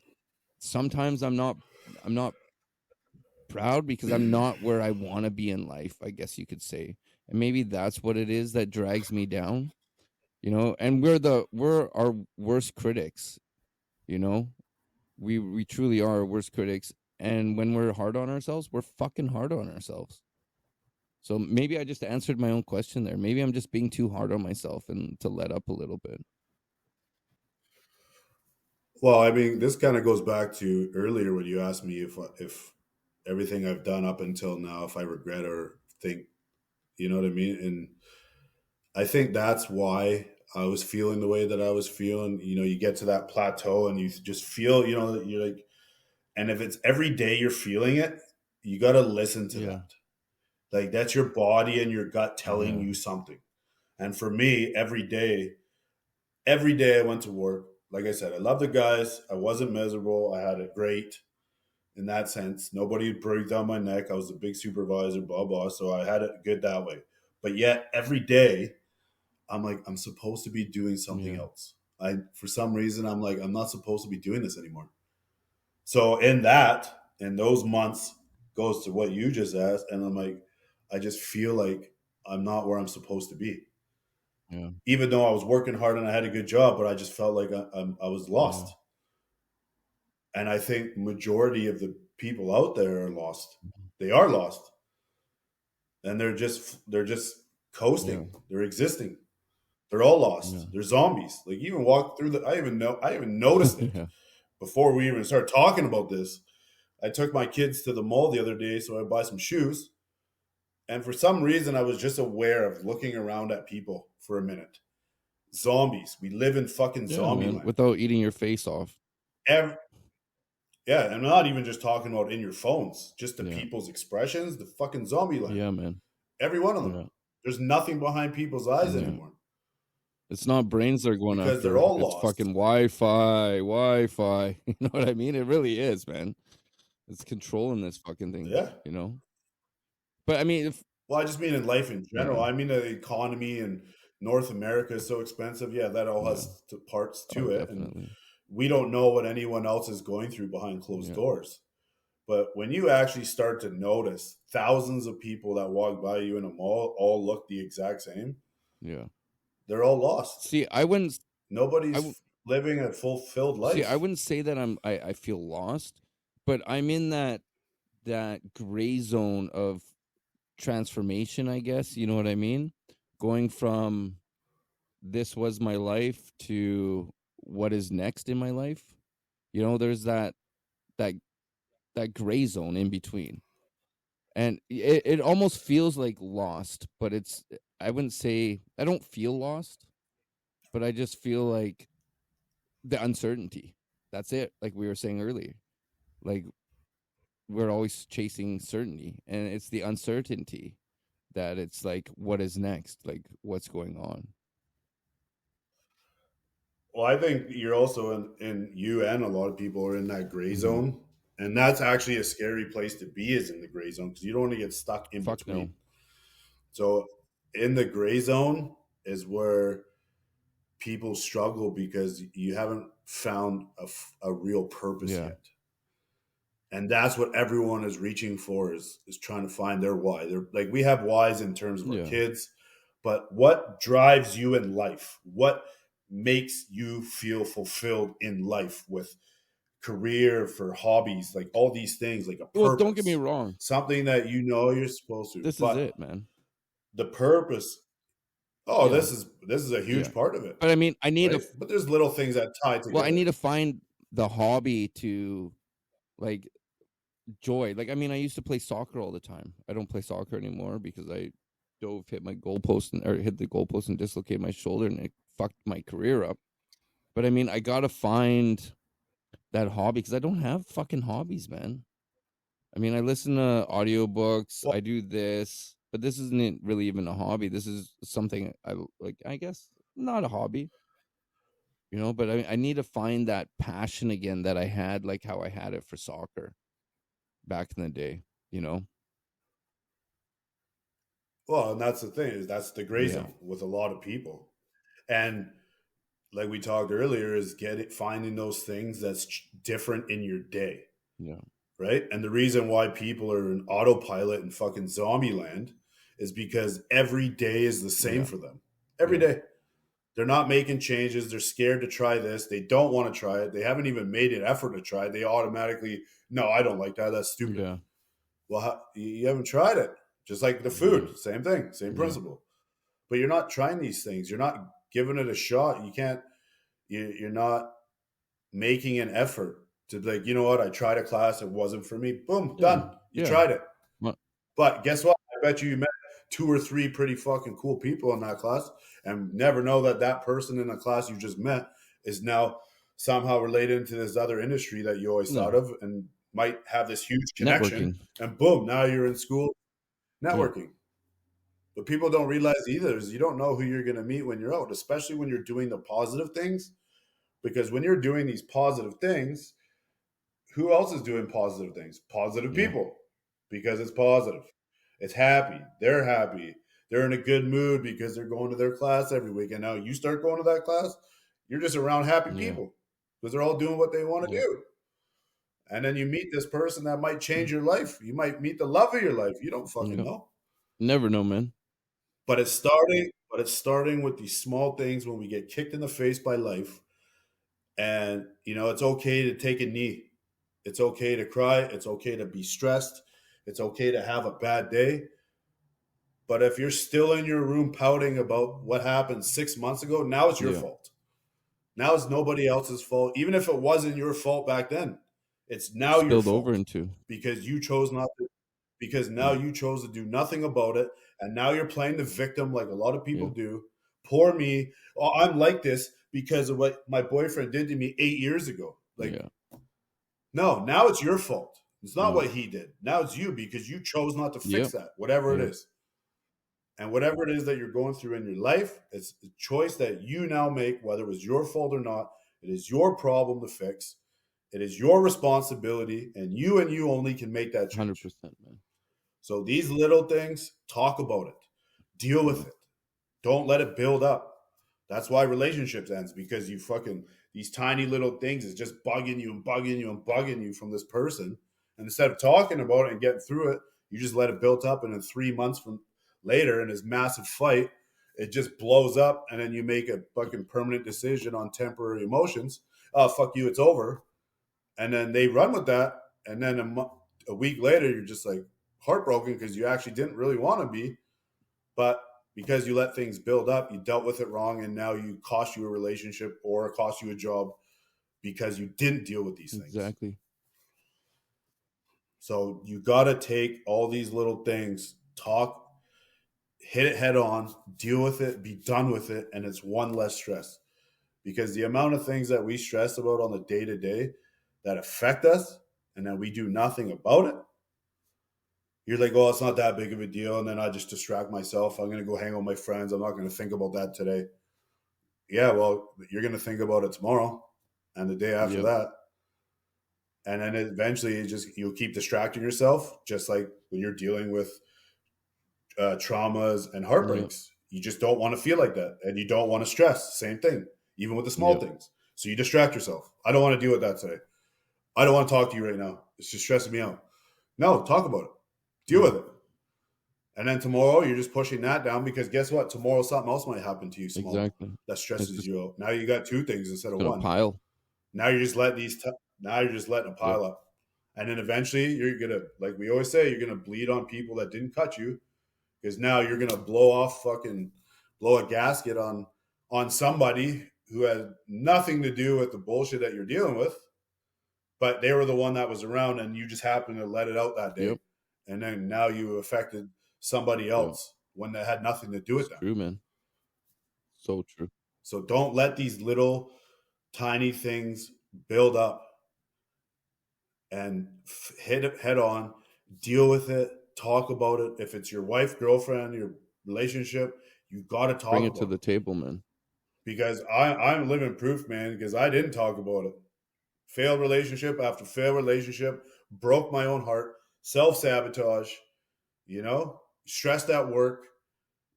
sometimes I'm not proud because I'm not where I want to be in life, I guess you could say. And maybe that's what it is that drags me down, and we're our worst critics, you know? We truly are our worst critics, and when we're hard on ourselves, we're fucking hard on ourselves. So maybe I just answered my own question there. Maybe I'm just being too hard on myself and to let up a little bit. Well, I mean, this kind of goes back to earlier when you asked me if everything I've done up until now, if I regret or think, you know what I mean? And I think that's why I was feeling the way that I was feeling. You get to that plateau and you just feel, you're like, and if it's every day you're feeling it, you got to listen to Yeah. that. Like that's your body and your gut telling Yeah. you something. And for me, every day I went to work. Like I said, I love the guys. I wasn't miserable. I had it great in that sense. Nobody breathed down my neck. I was a big supervisor, blah, blah. So I had it good that way. But yet every day, I'm like, I'm supposed to be doing something Yeah. else. For some reason, I'm like, I'm not supposed to be doing this anymore. So in those months goes to what you just asked, and I'm like, I just feel like I'm not where I'm supposed to be. Yeah. Even though I was working hard and I had a good job, but I just felt like I was Yeah. lost. And I think majority of the people out there are lost. They are lost, and they're just Yeah. coasting. They're existing. They're all Yeah. lost. They're zombies. Like you even walk through the. I even noticed it Yeah. before we even started talking about this. I took my kids to the mall the other day so I buy some shoes, and for some reason I was just aware of looking around at people for a minute. Zombies. We live in fucking Yeah, zombie man. land. Without eating your face off. Yeah, and I'm not even just talking about in your phones, just the Yeah. people's expressions, the fucking zombie land. Yeah, man. Every one of them. Yeah. There's nothing behind people's eyes Yeah. anymore It's not brains they're going because they're after. all It's lost. fucking Wi-Fi. Wi-Fi. You know what I mean? It really is, man. It's controlling this fucking thing, Yeah. you know? But I mean, if Well, I just mean in life in general. yeah. I mean the economy in North America is so expensive. Yeah, that all Yeah. has parts Oh, to it, and definitely. we don't know what anyone else is going through behind closed Yeah. doors. But when you actually start to notice thousands of people that walk by you in a mall all look the exact same, Yeah. they're all lost. See, I wouldn't I w- Nobody's living a fulfilled see, I life. wouldn't say that I feel lost, but I'm in that gray zone of transformation, I guess, you know what I mean? Going from this was my life to what is next in my life. You know, there's that that gray zone in between. And it almost feels like lost, but it's I wouldn't say I don't feel lost, but I just feel like the uncertainty. That's it. Like we were saying earlier. Like we're always chasing certainty, and it's the uncertainty that it's like what is next? Like what's going on? Well, I think you're also in you and a lot of people are in that gray Mhm. zone. And that's actually a scary place to be is in the gray zone because you don't want to get stuck in Fuck no. between. So in the gray zone is where people struggle because you haven't found a real purpose Yeah. yet. And that's what everyone is reaching for is trying to find their why. They're like we have whys in terms of our Yeah. kids, but what drives you in life? What makes you feel fulfilled in life with career, for hobbies, like all these things, like a Well, don't get me purpose, wrong. something that you know you're supposed to. This is But it, man. the purpose, oh, Yeah. this is a Yeah. huge part of it, But I mean, I need to right? But there's little things that tie well, I together. need to find the hobby to like joy. Like I mean, I used to play soccer all the time. I don't play soccer anymore because I hit my goalpost or hit the goalpost and dislocated my shoulder and it fucked my career up. But I mean, I gotta find that hobby because I don't have fucking hobbies, man. I mean, I listen to audiobooks, Well, I do this, but this isn't really even a hobby. This is something I like, I guess not a hobby, you know, but I need to find that passion again that I had, like how I had it for soccer back in the day, you know? well, and that's the thing is that's the gray Yeah. zone with a lot of people, and like we talked earlier, is finding those things that's different in your day, Yeah. right? And the reason why people are in autopilot in fucking zombie land is because every day is the same Yeah. for them. Every Yeah. day. They're not making changes. They're scared to try this. They don't want to try it. They haven't even made an effort to try it. They automatically, no, I don't like that. That's stupid. Yeah. Well, you haven't tried it. Just like the Yeah. food, same thing, same Yeah. principle. But you're not trying these things. You're not giving it a shot. You can't. You're not making an effort to be like, you know what? I tried a class. It wasn't for me. Boom, Yeah. done. You Yeah. tried it. Well, But guess what? I bet you met two or three pretty fucking cool people in that class and never know that that person in the class you just met is now somehow related to this other industry that you always thought no. of and might have this huge connection. Networking. And boom, now you're in school Yeah. networking. But people don't realize either is you don't know who you're going to meet when you're out, especially when you're doing the positive things. Because when you're doing these positive things, who else is doing positive things? Positive Yeah. people, because it's positive. It's happy. They're happy. They're in a good mood because they're going to their class every week. And now you start going to that class, You're just around happy Yeah. people because they're all doing what they want to Yep. do. And then you meet this person that might Mm. change your life. You might meet the love of your life. You don't fucking Yep. know. Never know, man. But it's starting with these small things when we get kicked in the face by life. And it's okay to take a knee. It's okay to cry. It's okay to be stressed. It's okay to have a bad day. But if you're still in your room pouting about what happened 6 months ago, now it's your Yeah. fault. Now it's nobody else's fault. Even if it wasn't your fault back then, it's now your Spilled over fault into. because you chose not to, because now Yeah. you chose to do nothing about it. And now you're playing the victim like a lot of people Yeah. do. Poor me. Oh, I'm like this because of what my boyfriend did to me 8 years ago. Like, Yeah. no, now it's your fault. It's not Yeah. what he did. Now it's you because you chose not to fix Yep. that, whatever it Yep. is. And whatever it is that you're going through in your life, it's a choice that you now make, whether it was your fault or not. It is your problem to fix. It is your responsibility, and you only can make that Hundred change. percent, man. So these little things, talk about it, deal Yeah. with it. Don't let it build up. That's why relationships ends because you fucking these tiny little things is just bugging you and bugging you and bugging you from this person. And instead of talking about it and getting through it, you just let it build up, and in 3 months from later, in this massive fight, it just blows up, and then you make a fucking permanent decision on temporary emotions. Oh fuck you, it's over, and then they run with that, and then a week later, you're just like heartbroken because you actually didn't really want to be, but because you let things build up, you dealt with it wrong, and now you cost you a relationship or cost you a job because you didn't deal with these things. Exactly. So you got to take all these little things, talk, hit it head on, deal with it, be done with it, and it's one less stress. Because the amount of things that we stress about on the day to day that affect us and that we do nothing about it, you're like, oh, it's not that big of a deal. And then I just distract myself. I'm going to go hang out with my friends. I'm not going to think about that today. Yeah, well, you're going to think about it tomorrow and the day after Yep. that. And then eventually you'll keep distracting yourself, just like when you're dealing with traumas and Yep. heartbreaks. You just don't want to feel like that. And you don't want to stress. Same thing, even with the small Yep. things. So you distract yourself. I don't want to deal with that today. I don't want to talk to you right now. It's just stressing me out. No, talk about it. Deal Yeah. with it. And then tomorrow, you're just pushing that down because guess what? Tomorrow, something else might happen to you small Exactly. that It's stresses just you out. Now you got two things instead it's of gonna one. pile. Now you're just letting now you're just letting it Yep. pile up. And then eventually, you're gonna, like we always say, you're gonna bleed on people that didn't cut you because now you're gonna blow a gasket on somebody who has nothing to do with the bullshit that you're dealing with, but they were the one that was around and you just happened to let it out that day, Yep. and then now you affected somebody Yep. else when that had nothing to do with It's them. true, man. So true. So don't let these little tiny things build up, and hit it head on, deal with it, talk about it. If it's your wife, girlfriend, your relationship, you got to Bring talk it to about the it. table, man. Because I'm living proof, man, because I didn't talk about it. Failed relationship after failed relationship, broke my own heart, self sabotage, stressed at work,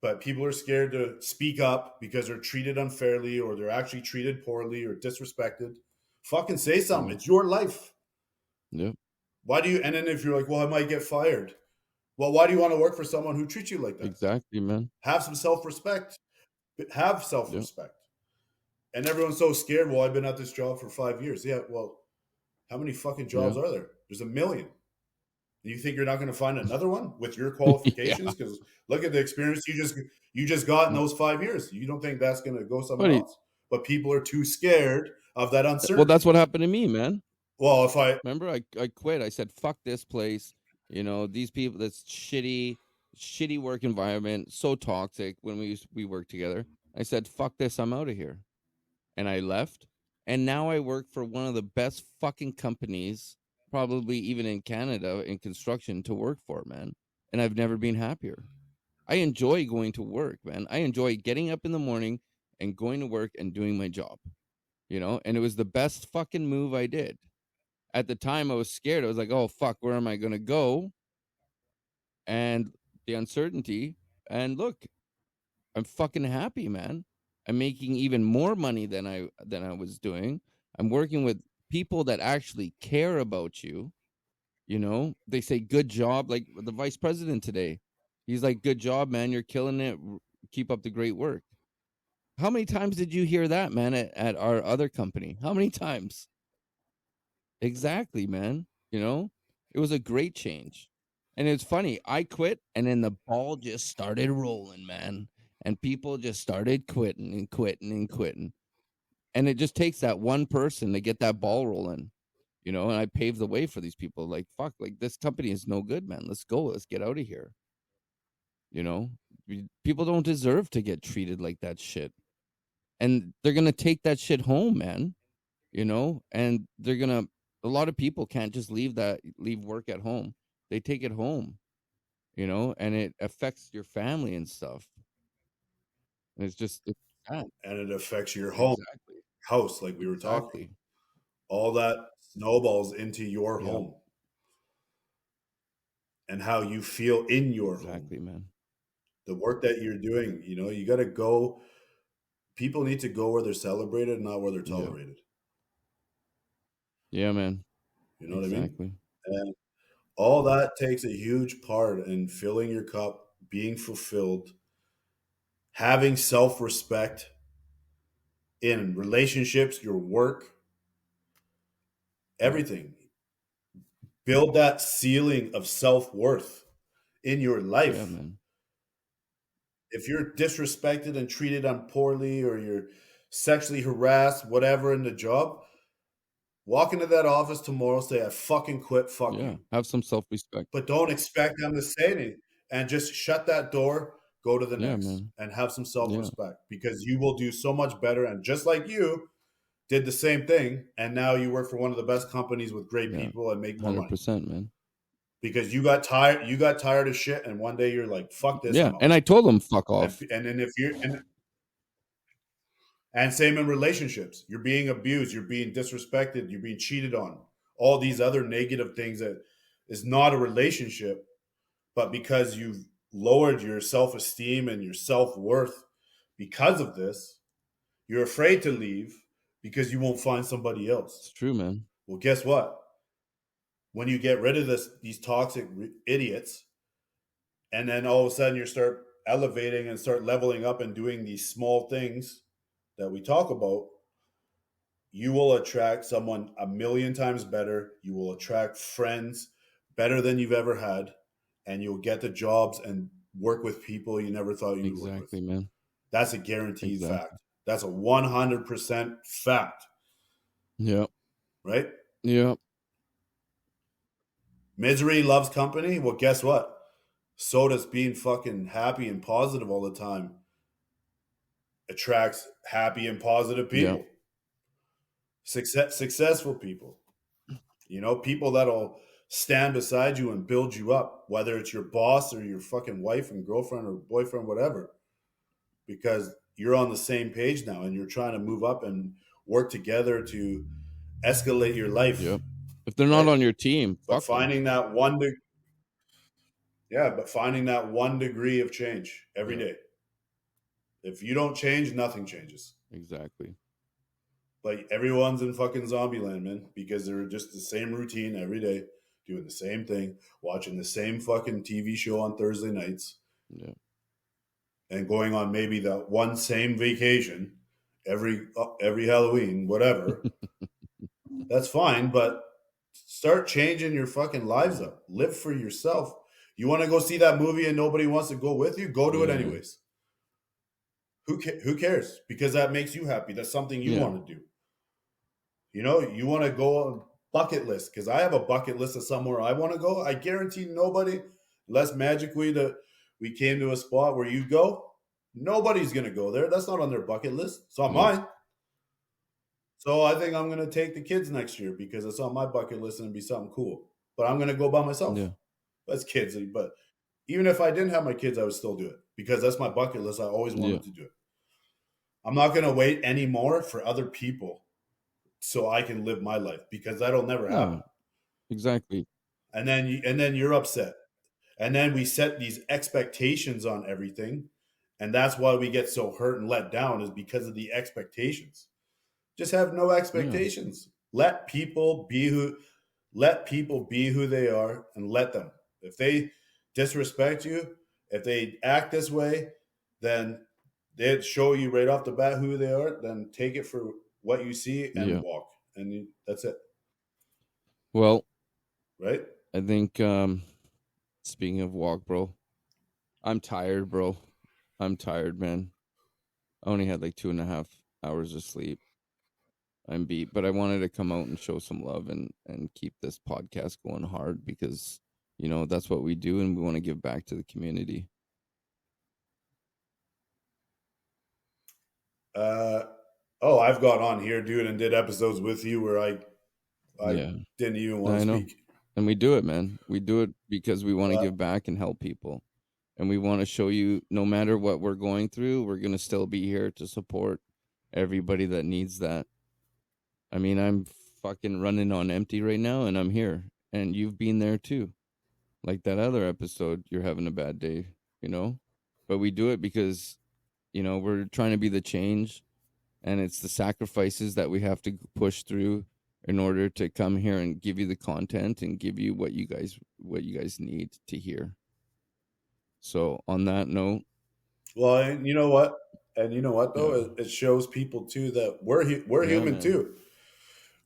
but people are scared to speak up because they're treated unfairly or they're actually treated poorly or disrespected. Fucking say something. Yeah. It's your life. Yep. Why do you? And then if you're like, well, I might get fired. Well, why do you want to work for someone who treats you like that? Exactly, man. Have some self respect. Have self Yep. respect. And everyone's so scared. Well, I've been at this job for 5 years. Yeah. Well, how many fucking Yeah. jobs are there? There's a million. Do you think you're not going to find another one with your Yeah. qualifications? Because look at the experience you just got in those 5 years. You don't think that's going to go somewhere Buddy, else? But people are too scared of that well, that's uncertainty. what happened to me, man. Well, if I Remember, I quit. I said, "Fuck this place." These people. That's shitty work environment. So toxic. When we worked together, I said, "Fuck this. I'm out of here," and I left. And now I work for one of the best fucking companies, probably even in Canada, in construction to work for, man. And I've never been happier. I enjoy going to work, man. I enjoy getting up in the morning and going to work and doing my job. And it was the best fucking move I did. At the time I was scared. I was like, "Oh fuck, where am I going to go?" And the uncertainty, and look, I'm fucking happy, man. I'm making even more money than I was doing. I'm working with people that actually care about you, you know? They say good job, like the vice president today. He's like, "Good job, man. You're killing it. Keep up the great work." How many times did you hear that, man, at our other company? How many times? Exactly, man. You know? It was a great change. And it's funny, I quit and then the ball just started rolling, man. And people just started quitting and quitting and quitting. And it just takes that one person to get that ball rolling, you know, and I paved the way for these people. Like, fuck, like this company is no good, man. Let's go. Let's get out of here. You know? People don't deserve to get treated like that shit. And they're gonna take that shit home, man. You know, and they're gonna a lot of people can't just leave work at home. They take it home, you know, and it affects your family and stuff. And it's sad. And it affects your home, Exactly. house, like we were talking. Exactly. All that snowballs into your Yeah. home and how you feel in your home. Exactly, man. The work that you're doing, you got to go. People need to go where they're celebrated, not where they're Yeah. tolerated. Yeah, man. You know what I mean? Exactly. And all that takes a huge part in filling your cup, being fulfilled, having self respect in relationships, your work, Yeah. everything. Build that ceiling of self worth in your Yeah, life. man. If you're disrespected and treated unpoorly or you're sexually harassed, whatever in the job, walk into that office tomorrow, say, I fucking quit, fuck Yeah. you. Have some self-respect. But don't expect them to say anything and just shut that door, go to the Yeah, next man. and have some self Yeah. respect because you will do so much better. And just like you did the same thing, and now you work for one of the best companies with great Yeah. people and make more money 100%, man. because you got tired of shit. And one day you're like, fuck this, Yeah. I'm out. And I told them fuck And, off. and then if you're, and same in relationships, you're being abused, you're being disrespected, you're being cheated on, all these other negative things that is not a relationship, but because you've lowered your self-esteem and your self-worth because of this, you're afraid to leave because you won't find somebody else. It's true, man. Well, guess what? When you get rid of these toxic idiots, and then all of a sudden you start elevating and start leveling up and doing these small things that we talk about, you will attract someone a million times better. You will attract friends better than you've ever had, and you'll get the jobs and work with people you never thought you'd work with. Exactly, man. That's a guaranteed Exactly. fact. That's a 100% fact, Yeah. right? Yeah. Misery loves company. Well, guess what? So does being fucking happy and positive all the time attracts happy and positive Yeah. people, successful people. People that'll stand beside you and build you up, whether it's your boss or your fucking wife and girlfriend or boyfriend, whatever, because you're on the same page now and you're trying to move up and work together to escalate your life, Yep. If they're not right? on your team, But fuck them. finding that but finding that 1 degree of change every Yeah. day. If you don't change, nothing changes. Exactly. Like everyone's in fucking zombie land, man, because they're just the same routine every day, doing the same thing, watching the same fucking TV show on Thursday nights, Yeah. and going on maybe that one same vacation every Halloween, whatever. That's fine, but start changing your fucking lives up. Live for yourself. You want to go see that movie and nobody wants to go with you? Go to it Yeah, man. anyways. Who cares? Because that makes you happy. That's something you Yeah. want to do. You want to go on bucket list because I have a bucket list of somewhere I want to go. I guarantee nobody, unless magically that we came to a spot where you go, nobody's gonna go there. That's not on their bucket list. It's on Yeah. mine. So I think I'm gonna take the kids next year because it's on my bucket list and it'd be something cool. But I'm gonna go by myself. Yeah. That's kids. But even if I didn't have my kids, I would still do it because that's my bucket list. I always Yeah. wanted to do it. I'm not gonna wait anymore for other people so I can live my life because that'll never happen. No. Exactly. And then you're upset. And then we set these expectations on everything, And that's why we get so hurt and let down, is because of the expectations. Just have no Yeah. expectations. Let people be who they are, and let them. If they disrespect you, if they act this way, then they show you right off the bat who they are. Then take it for what you see and Yeah. walk, and that's it, Well, right? I think speaking of walk, bro, I'm tired, bro. I'm tired, man. I only had like 2.5 hours of sleep. I'm beat, but I wanted to come out and show some love and keep this podcast going hard because that's what we do, and we want to give back to the community. Uh, oh, I've got on here, dude, and did episodes with you where I Yeah, didn't even want to I know, speak. and we do it, man. We do it because we want to Uh, give back and help people, and we want to show you no matter what we're going through, we're gonna still be here to support everybody that needs that. I mean, I'm fucking running on empty right now, and I'm here, and you've been there too. Like that other episode, you're having a bad day, you know, but we do it because we're trying to be the change, and it's the sacrifices that we have to push through in order to come here and give you the content and give you what you guys need to hear. So on that note, well, and you know what? And you know what though? yeah, It shows people too that we're yeah, human man, too.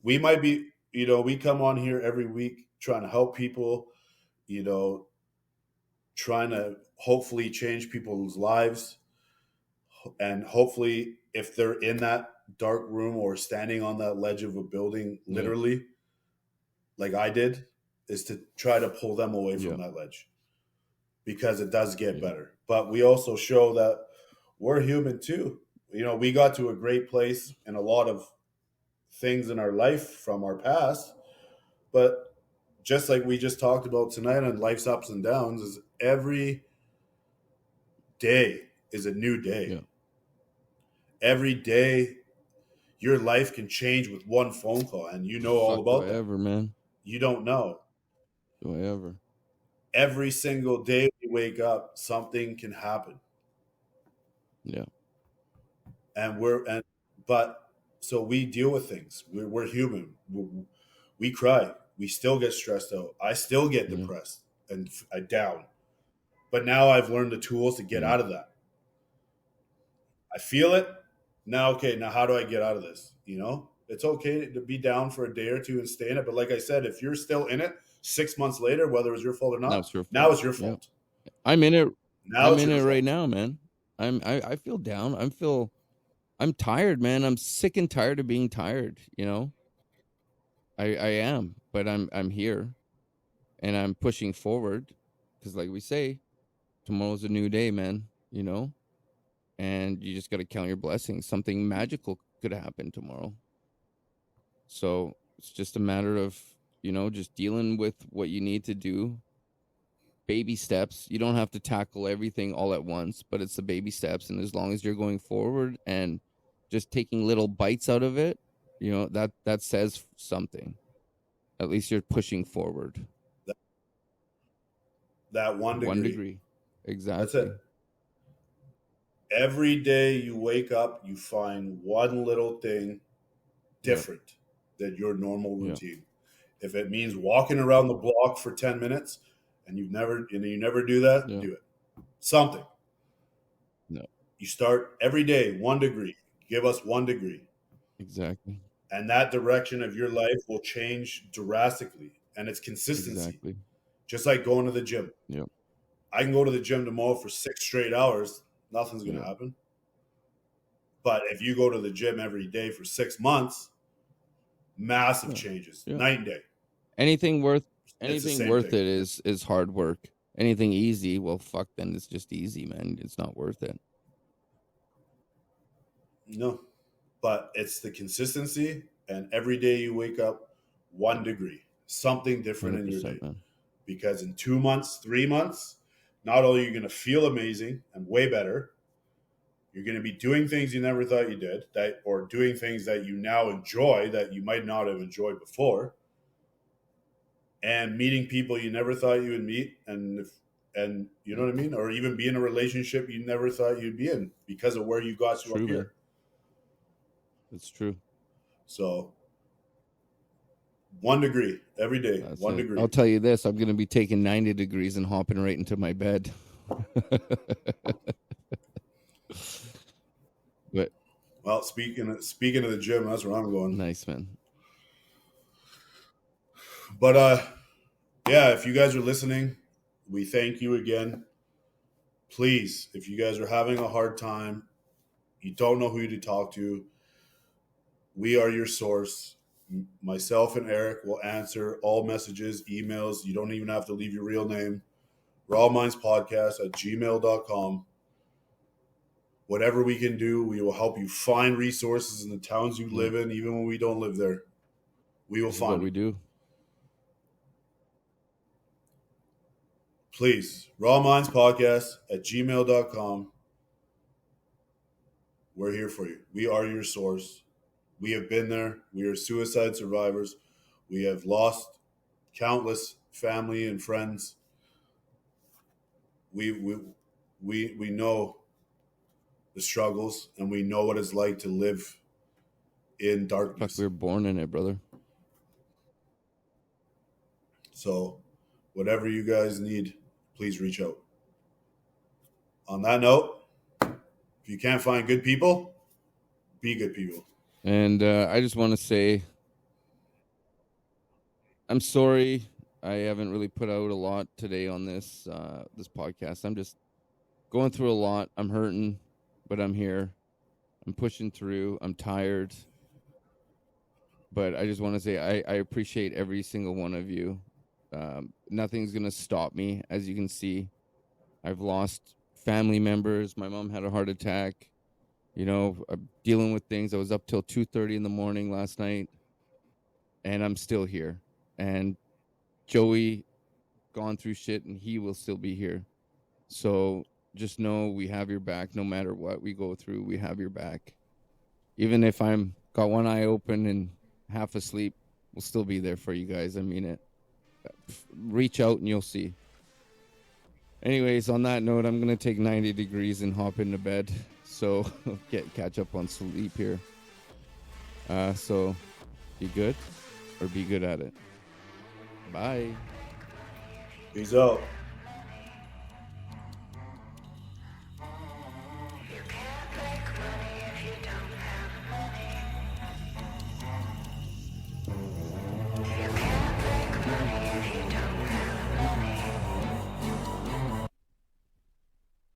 We might be, we come on here every week trying to help people, you know, trying to hopefully change people's lives, and hopefully if they're in that dark room or standing on that ledge of a building, yeah, literally, like I did, is to try to pull them away yeah, from that ledge, because it does get yeah, better. But we also show that we're human too. We got to a great place in a lot of things in our life from our past, but just like we just talked about tonight on life's ups and downs, is every day is a new day. yeah. Every day your life can change with one phone call, and you know all Fuck, do about I that. ever, man? You don't know. Do I ever? Every single day we wake up, something can happen. Yeah, And but so we deal with things. We're human. We cry. We still get stressed out. I still get yeah, depressed and down. But now I've learned the tools to get yeah. out of that. I feel it. Now, okay, now how do I get out of this? It's okay to be down for a day or two and stay in it. But like I said, if you're still in it 6 months later, whether it was your fault or Now not, it's your now fault. it's your Yeah, fault. I'm in it. Now I'm it's in your it right fault. now, man. I feel down. I'm tired, man. I'm sick and tired of being tired. I am, but I'm here and I'm pushing forward because, like we say, tomorrow's a new day, man. And you just got to count your blessings. Something magical could happen tomorrow. So it's just a matter of just dealing with what you need to do. Baby steps. You don't have to tackle everything all at once, but it's the baby steps. And as long as you're going forward and just taking little bites out of it, that says something. At least you're pushing forward. That, that one One degree. degree. That's Exactly. it. Every day you wake up, you find one little thing Yeah. different than your normal Yeah. routine. If it means walking around the block for 10 minutes and you never do that, Yeah. do it. Something. No. You start every day 1 degree. Give us 1 degree. Exactly. And that direction of your life will change drastically. And it's consistency. Exactly. Just like going to the gym. Yeah. I can go to the gym tomorrow for 6 straight hours. Nothing's going to Yeah. happen. But if you go to the gym every day for 6 months, massive Yeah. changes, Yeah. night and day. Anything worth It's the anything same worth thing. it is hard work. Anything easy, well fuck then it's just easy, man. It's not worth it. No, but it's the consistency, and every day you wake up 1 degree, something different in your 100%, day. man. Because in 2 months, 3 months, not only are you going to feel amazing and way better, you're going to be doing things you never thought you did, or doing things that you now enjoy that you might not have enjoyed before, and meeting people you never thought you would meet. And and you know what I mean, or even be in a relationship you never thought you'd be in because of where you got It's to up true, man. here. It's true. So 1 degree every day, That's one it. I'll degree. tell you this: I'm gonna be taking 90 degrees and hopping right into my bed. But Well, speaking of the gym, that's where I'm going. nice, man. But yeah, if you guys are listening, we thank you again. Please, if you guys are having a hard time, you don't know who to talk to, we are your source. Myself and Eric will answer all messages, emails. You don't even have to leave your real name. rawmindspodcast@gmail.com. Whatever we can do, we will help you find resources in the towns you Yeah, live in, even when we don't live there. We will this is what find we them. do. Please, rawmindspodcast@gmail.com. We're here for you. We are your source. We have been there. We are suicide survivors. We have lost countless family and friends. We know the struggles, and we know what it's like to live in Fuck, we darkness. were born in it, brother. So whatever you guys need, please reach out. On that note, if you can't find good people, be good people. And I just want to say, I'm sorry I haven't really put out a lot today on this podcast. I'm just going through a lot. I'm hurting, but I'm here. I'm pushing through. I'm tired, but I just want to say I appreciate every single one of you. Nothing's gonna stop me. As you can see, I've lost family members. My mom had a heart attack. I'm dealing with things. I was up till 2:30 in the morning last night, and I'm still here. And Joey gone through shit, and he will still be here. So just know we have your back no matter what we go through. We have your back. Even if I'm got one eye open and half asleep, we'll still be there for you guys. I mean it. Reach out and you'll see. Anyways, on that note, I'm gonna take 90 degrees and hop into bed. So catch up on sleep here. So be good or be good at it. Bye. Peace out.